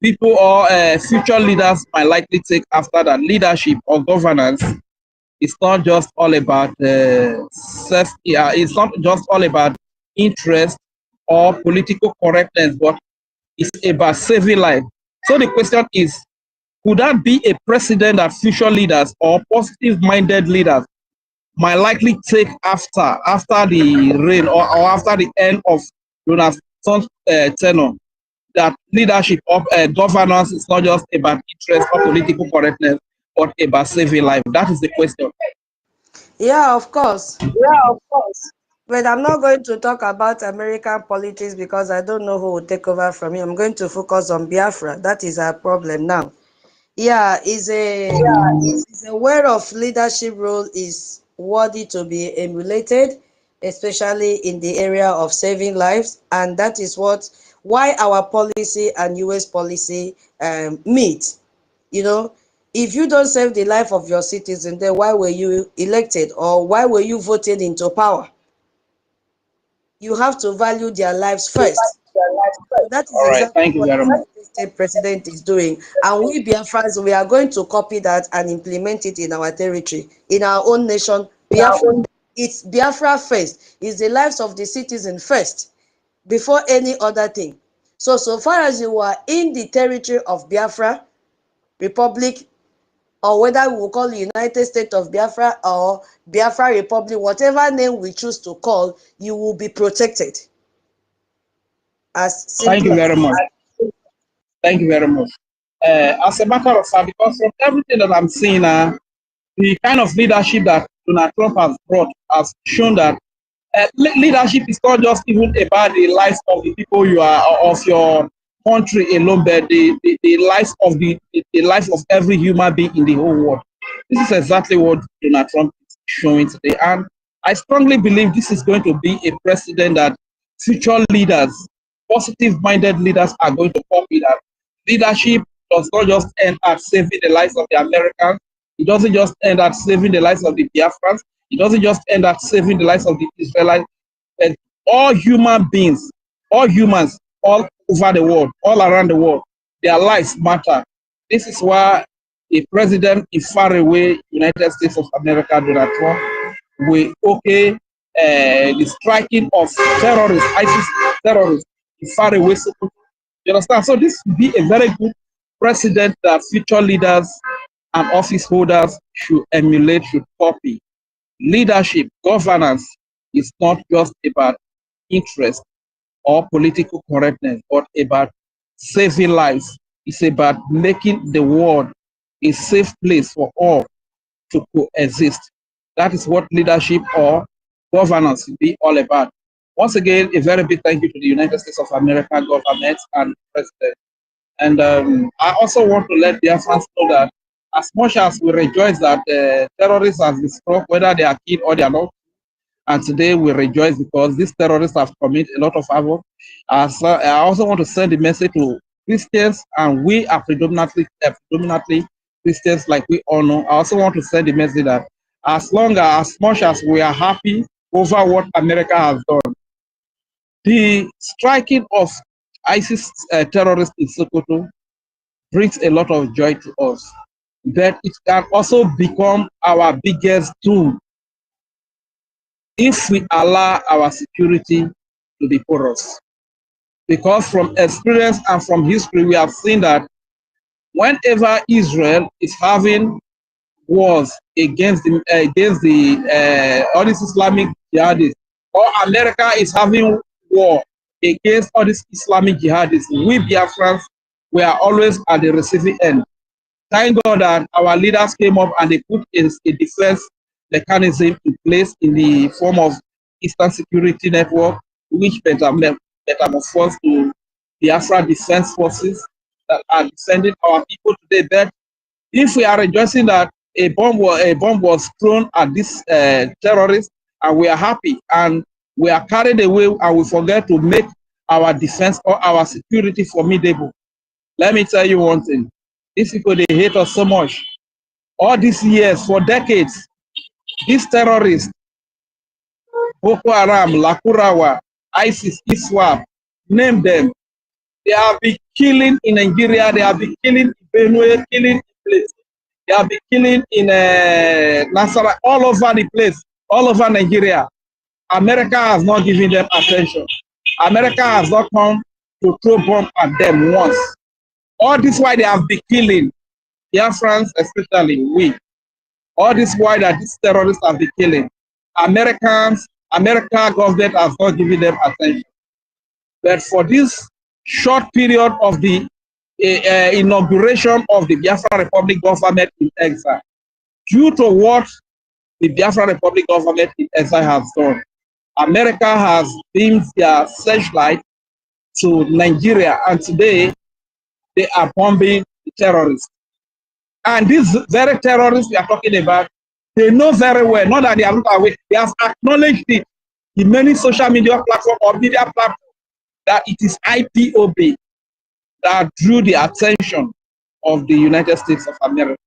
people or future leaders might likely take after, that leadership or governance. It's not just all about it's not just all about interest or political correctness, but it's about saving life. So the question is, could that be a precedent that future leaders or positive-minded leaders might likely take after the reign or after the end of Donald Trump's tenure? That leadership of governance is not just about interest or political correctness, but about saving life. That is the question. Yeah, of course. Yeah, of course. But I'm not going to talk about American politics because I don't know who will take over from me. I'm going to focus on Biafra. That is our problem now. Yeah, is a word of leadership role is worthy to be emulated, especially in the area of saving lives, and that is why our policy and US policy meet. You know, if you don't save the life of your citizen, then why were you elected or why were you voted into power? You have to value their lives first. So that is All right, exactly thank you what very the much. United States president is doing. And we Biafrans, we are going to copy that and implement it in our territory, in our own nation. Biafra, it's Biafra first. It's the lives of the citizen first, before any other thing. So far as you are in the territory of Biafra Republic, or whether we will call the United States of Biafra or Biafra Republic, whatever name we choose to call, you will be protected. As Thank simple you as very much. Thank you very much. As a matter of fact, because from everything that I'm seeing, the kind of leadership that Donald Trump has brought has shown that leadership is not just even about the lives of the people you are of your country alone, but the lives of the life of every human being in the whole world. This is exactly what Donald Trump is showing today, and I strongly believe this is going to be a precedent that future leaders, positive-minded leaders, are going to copy. That leadership does not just end at saving the lives of the Americans. It doesn't just end at saving the lives of the Biafrans. It doesn't just end at saving the lives of the Israelites. But all human beings, all humans, all over the world, all around the world, their lives matter. This is why a president in faraway United States of America, Donald Trump, will okay the striking of terrorists, ISIS terrorists, in faraway. You understand? So this will be a very good precedent that future leaders and office holders should emulate, should copy. Leadership, governance is not just about interest or political correctness, but about saving lives. It's about making the world a safe place for all to coexist. That is what leadership or governance will be all about. Once again, a very big thank you to the United States of America government and president. And I also want to let Biafrans know that as much as we rejoice that terrorists have been struck, whether they are killed or they are not, and today we rejoice because these terrorists have committed a lot of havoc. I also want to send a message to Christians, and we are predominantly Christians, like we all know. I also want to send a message that as much as we are happy over what America has done, the striking of ISIS terrorists in Sokoto brings a lot of joy to us. But it can also become our biggest doom if we allow our security to be porous. Because from experience and from history, we have seen that whenever Israel is having wars against the all these Islamic jihadists, or America is having war against all these Islamic jihadists, we Biafrans, we are always at the receiving end. Thank God that our leaders came up and they put a defense mechanism in place in the form of Eastern Security Network, which metamorphosed to Biafra Defense Forces that are defending our people today. But if we are rejoicing that a bomb was thrown at this terrorist, and we are happy and we are carried away and we forget to make our defense or our security formidable, let me tell you one thing. These people, they hate us so much. All these years, for decades, these terrorists, Boko Haram, Lakurawa, ISIS, ISWAP, name them, they have been killing in Nigeria, they have been killing in Benue, killing in place. They have been killing in Nasara, all over the place, all over Nigeria. America has not given them attention. America has not come to throw bomb at them once. All this why they have been killing. Biafrans, especially we, all this why that these terrorists have been killing. America government has not given them attention. But for this short period of the inauguration of the Biafra Republic government in exile, due to what the Biafra Republic government in exile has done, America has beamed their searchlight to Nigeria, and today they are bombing the terrorists. And these very terrorists we are talking about, they know very well, not that they are not aware, they have acknowledged it in many social media platforms or media platforms that it is IPOB that drew the attention of the United States of America.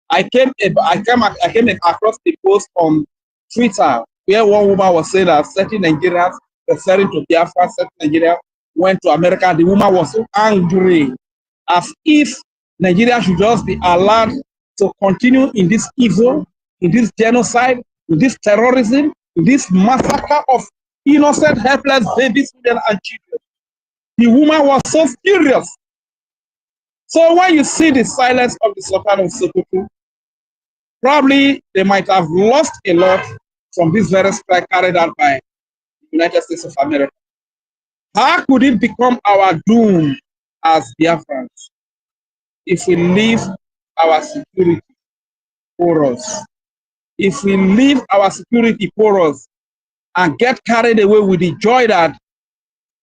I came across the post on Twitter where one woman was saying that certain Nigerians, referring to Biafra, certain Nigerians went to America. The woman was so angry, as if Nigeria should just be allowed to continue in this evil, in this genocide, in this terrorism, in this massacre of innocent, helpless babies, women, and children. The woman was so furious. So when you see the silence of the Sultan of Sokoto, probably they might have lost a lot from this very strike carried out by the United States of America. How could it become our doom as Biafrans if we leave our security porous? If we leave our security porous and get carried away with the joy that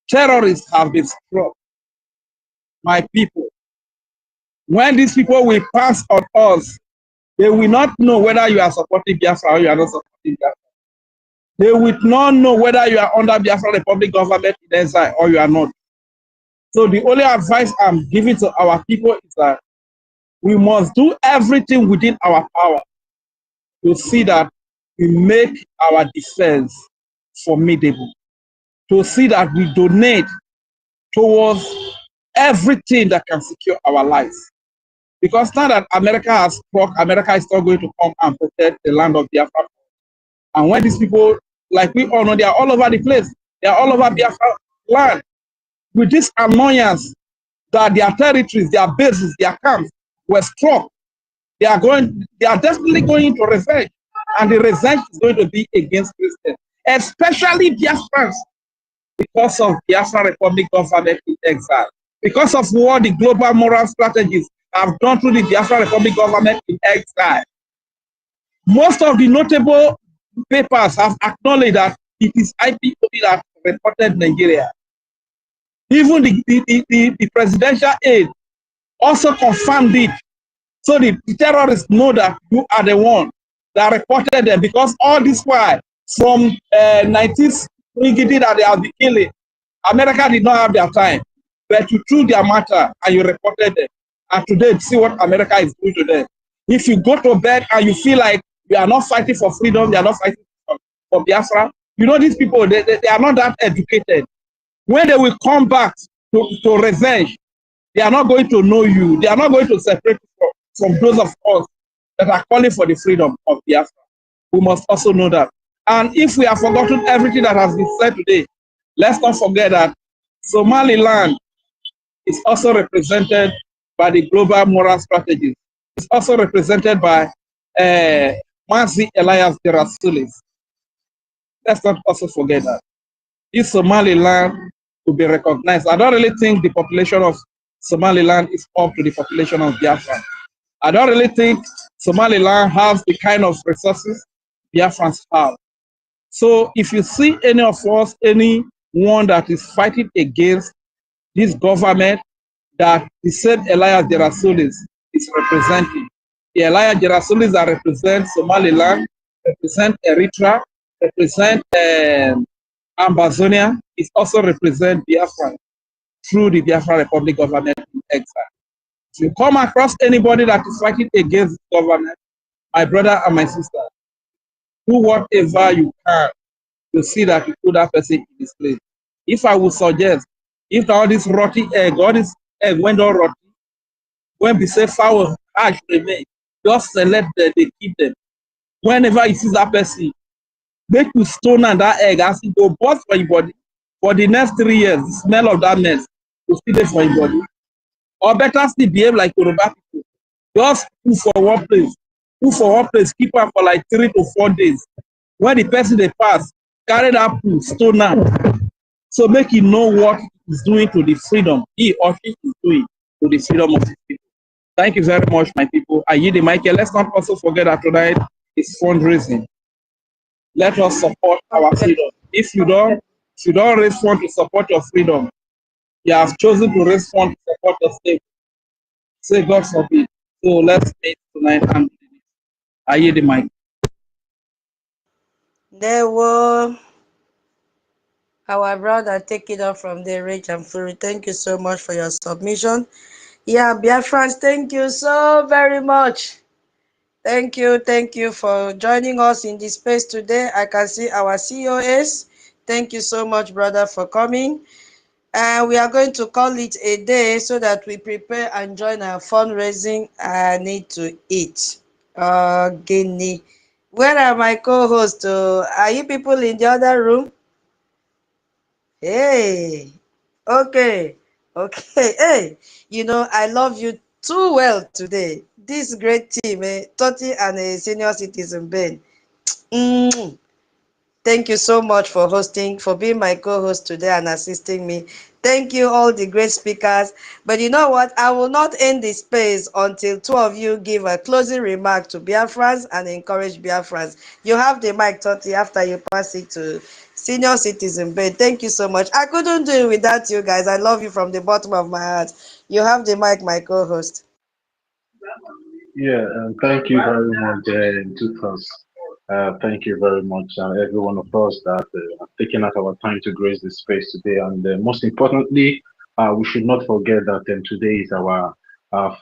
terrorists have been struck, my people, when these people will pass on us, they will not know whether you are supporting Biafra or you are not supporting Biafra. They will not know whether you are under Biafra Republic government in exile or you are not. So the only advice I'm giving to our people is that we must do everything within our power to see that we make our defense formidable, to see that we donate towards everything that can secure our lives. Because now that America has struck, America is not going to come and protect the land of Biafra. And when these people, like we all know, they are all over the place. They are all over Biafra land. With this annoyance that their territories, their bases, their camps were struck, they are definitely going into revenge. And the revenge is going to be against Christians, especially Biafrans, because of Biafra Republic government in exile, because of what the global moral strategies have done through the Biafra Republic government in exile. Most of the notable papers have acknowledged that it is IPOB that reported Nigeria. Even the presidential aide also confirmed it. So the terrorists know that you are the one that reported them, because all this while, from 19th brigade that they have been killing, America did not have their time. But you threw their matter and you reported them. And today, see what America is doing to them. If you go to bed and you feel like you are not fighting for freedom, they are not fighting for Biafra, you know these people, they are not that educated. When they will come back to revenge, they are not going to know you. They are not going to separate from those of us that are calling for the freedom of Biafra. We must also know that. And if we have forgotten everything that has been said today, let's not forget that Somaliland is also represented by the global moral strategies. It's also represented by Mazi Elias de Rasulis. Let's not also forget that. If Somaliland to be recognized, I don't really think the population of Somaliland is up to the population of Biafra. I don't really think Somaliland has the kind of resources Biafrans have. So if you see any of us, anyone that is fighting against this government that the same Elias de Rasulis is representing, the Elias de Rasulis that represent Somaliland, represent Eritrea, represent Ambazonia, is also represent Biafra through the Biafra Republic government in exile. If you come across anybody that is fighting against the government, my brother and my sister, do whatever you can to see that you put that person in this place. If I would suggest, if all this rotty egg, all this egg went all rotty, when we say foul ash remain, just select them, they keep them. Whenever you see that person, make you stone and that egg as it go burst for your body for the next 3 years. The smell of that mess will still there for your body. Or better still behave like Yoruba people. Just put for one place. Put for one place, keep am for like 3 to 4 days. When the person they pass, carry that pool, stone am. So make him know what he's doing to the freedom he or she is doing to the freedom of his people. Thank you very much, my people. I yield the mic here. Let's not also forget that tonight is fundraising. Let us support our freedom. If you don't raise funds to support your freedom, you have chosen to raise funds to support your state. Say God forbid. So let's meet tonight and I hear the mic. There were our brother, take it up from there, Rich and Fury. Thank you so much for your submission. Yeah, Biafrans, thank you so very much. Thank you for joining us in this space today. I can see our COS. Thank you so much, brother, for coming. And we are going to call it a day so that we prepare and join our fundraising. I need to eat. Guinea. Where are my co-hosts? Are you people in the other room? Hey, okay, okay. Hey, I love you too well today. This great team, 30 and a senior citizen, Ben. Mm. Thank you so much for hosting, for being my co-host today and assisting me. Thank you, all the great speakers. But you know what? I will not end the space until two of you give a closing remark to Biafrans and encourage Biafrans. You have the mic, Toti, after you pass it to senior citizen Ben. Thank you so much. I couldn't do it without you guys. I love you from the bottom of my heart. You have the mic, my co-host. Yeah, thank you very much, Tutos. Thank you very much, every one of us that have taken out our time to grace this space today. And most importantly, we should not forget that today is our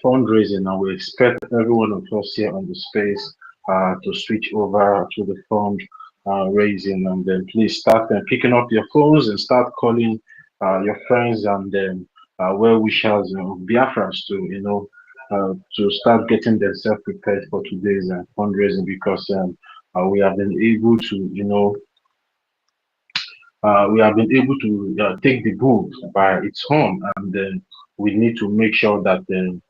fundraising, and we expect every one of us here on the space to switch over to the fund raising. And then please start picking up your phones and start calling your friends and well wishers, Biafrans to, to start getting themselves prepared for today's fundraising because we have been able to, we have been able to take the bull by its horn, and we need to make sure that the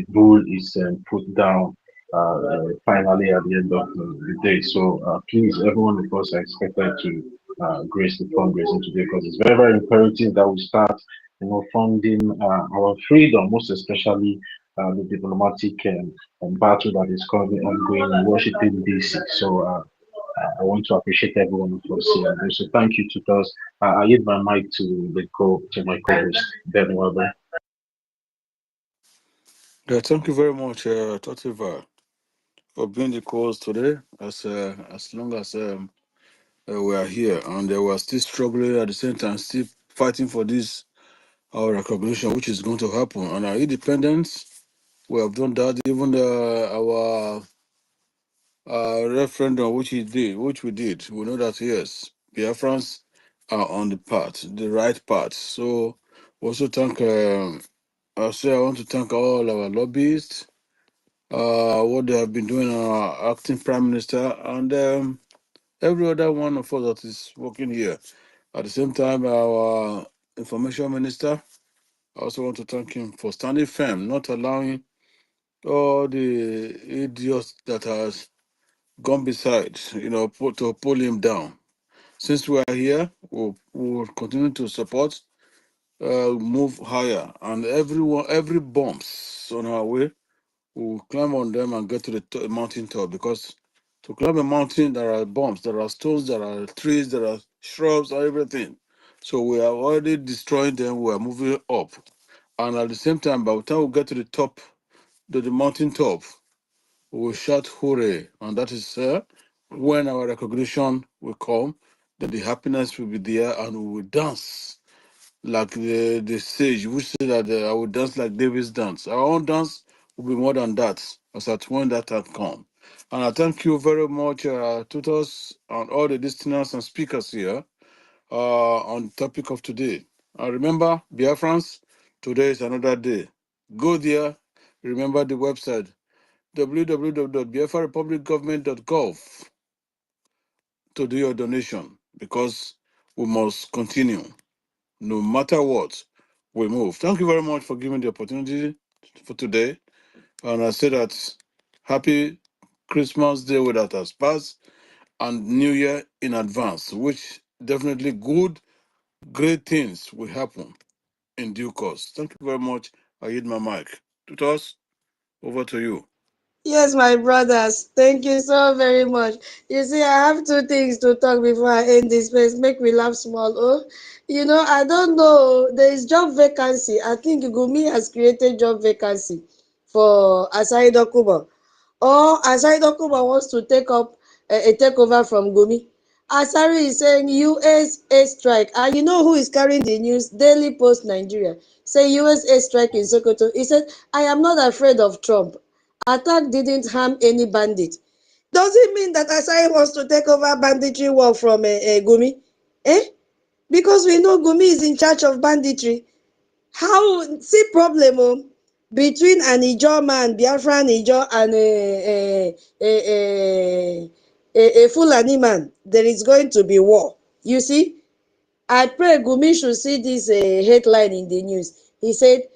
bull is put down finally at the end of the day. So please, every one of us are expected to grace the fundraising today because it's very, very imperative that we start, funding our freedom, most especially the diplomatic battle that is currently ongoing in Washington, D.C. So I want to appreciate everyone of us here. And so thank you to us. I give my mic to my co-host Ben Weber. Yeah, thank you very much, Totiva, for being the cause today. As long as we are here and we are still struggling at the same time, still fighting for this our recognition, which is going to happen, and our independence. We have done that. Even our referendum, which we did, we know that yes, Biafrans are on the path, the right path. So, also thank. I want to thank all our lobbyists, what they have been doing, our acting prime minister, and every other one of us that is working here. At the same time, our information minister, I also want to thank him for standing firm, not allowing all the idiots that has gone beside, to pull him down. Since we are here, we'll continue to support, move higher, and every bumps on our way, we'll climb on them and get to the mountain top. Because to climb a mountain, there are bumps, there are stones, there are trees, there are shrubs, and everything. So we are already destroying them. We are moving up, and at the same time, by the time we get to the top, to the mountain top, we will shout hooray, and that is when our recognition will come, then the happiness will be there, and we will dance like the sage, which say that I will dance like David's dance. Our own dance will be more than that, as at when that had come. And I thank you very much, tutors and all the listeners and speakers here on the topic of today. And remember, Biafrans, today is another day. Go there, remember the website www.biafrarepublicgovernment.gov to do your donation because we must continue. No matter what, we move. Thank you very much for giving the opportunity for today. And I say that happy Christmas Day that has passed and New Year in advance, which definitely good, great things will happen in due course. Thank you very much. I hit my mic. Tutos, over to you. Yes, my brothers. Thank you so very much. You see, I have two things to talk before I end this place. Make me laugh small. Oh, I don't know. There is job vacancy. I think Gumi has created job vacancy. for Asai Dokubo. Or Asai Dokubo wants to take up a takeover from Gumi. Asari is saying US strike. And you know who is carrying the news? Daily Post Nigeria. Say US strike in Sokoto. He said, I am not afraid of Trump. Attack didn't harm any bandit. Does it mean that Asai wants to take over banditry war from Gumi? Eh? Because we know Gumi is in charge of banditry. How see problem between an Ijo man, Biafran Ijo, and a Fulani man? There is going to be war. You see, I pray Gumi should see this headline in the news. He said,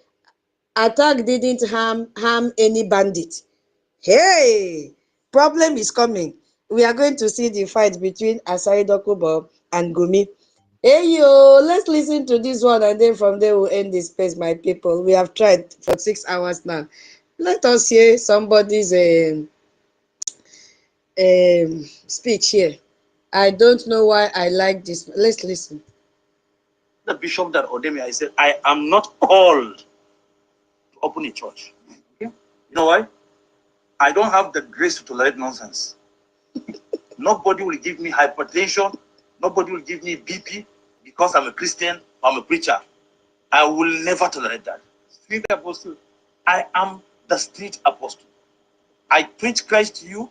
"Attack didn't harm any bandit." Hey, problem is coming. We are going to see the fight between Asari Dokubo and Gumi. Hey yo, let's listen to this one and then from there we'll end this space, my people. We have tried for 6 hours now. Let us hear somebody's speech here. I don't know why I like this. Let's listen. The bishop that ordained me, I said, I am not called to open a church. Okay? You know why? I don't have the grace to tolerate nonsense. Nobody will give me hypertension. Nobody will give me BP because I'm a Christian, I'm a preacher. I will never tolerate that. Street apostle. I am the street apostle. I preach Christ to you.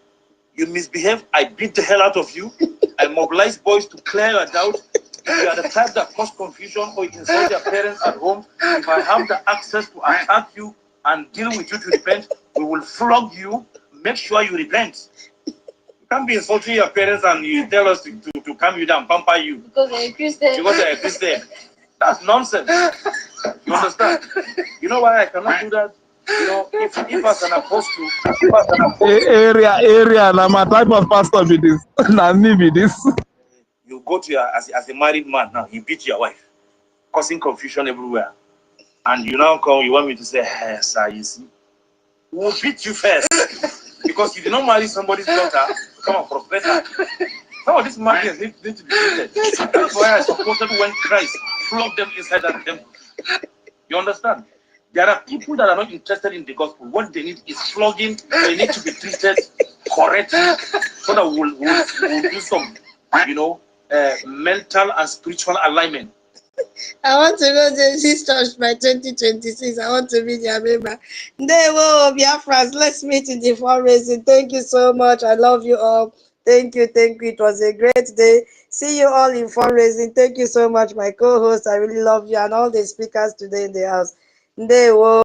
You misbehave, I beat the hell out of you. I mobilize boys to clear your doubt. If you are the type that cause confusion or you insult your parents at home, if I have the access to attack you and deal with you to repent, we will flog you. Make sure you repent. You can't be insulting your parents and you tell us to calm you down, pamper you. Because you're a Christian. Because you're a Christian. That's nonsense. You understand? You know why I cannot do that? You know, if as an apostle, area, now my type of pastor be this. Now me be this. You go to your as a married man now, you beat your wife, causing confusion everywhere. And you now come, you want me to say, hey, sir, you see, we'll beat you first. Because you did not marry somebody's daughter, come on, prophet. Some of these marriages need to be treated. That's why I supported when Christ flogged them inside that temple. You understand? There are people that are not interested in the gospel. What they need is flogging. They need to be treated correctly so that we'll do some, mental and spiritual alignment. I want to know this church by 2026. I want to be their member. Ndewo, Biafras, let's meet in the fundraising. Thank you so much. I love you all. Thank you. It was a great day. See you all in fundraising. Thank you so much, my co-host. I really love you and all the speakers today in the house. Ndewo.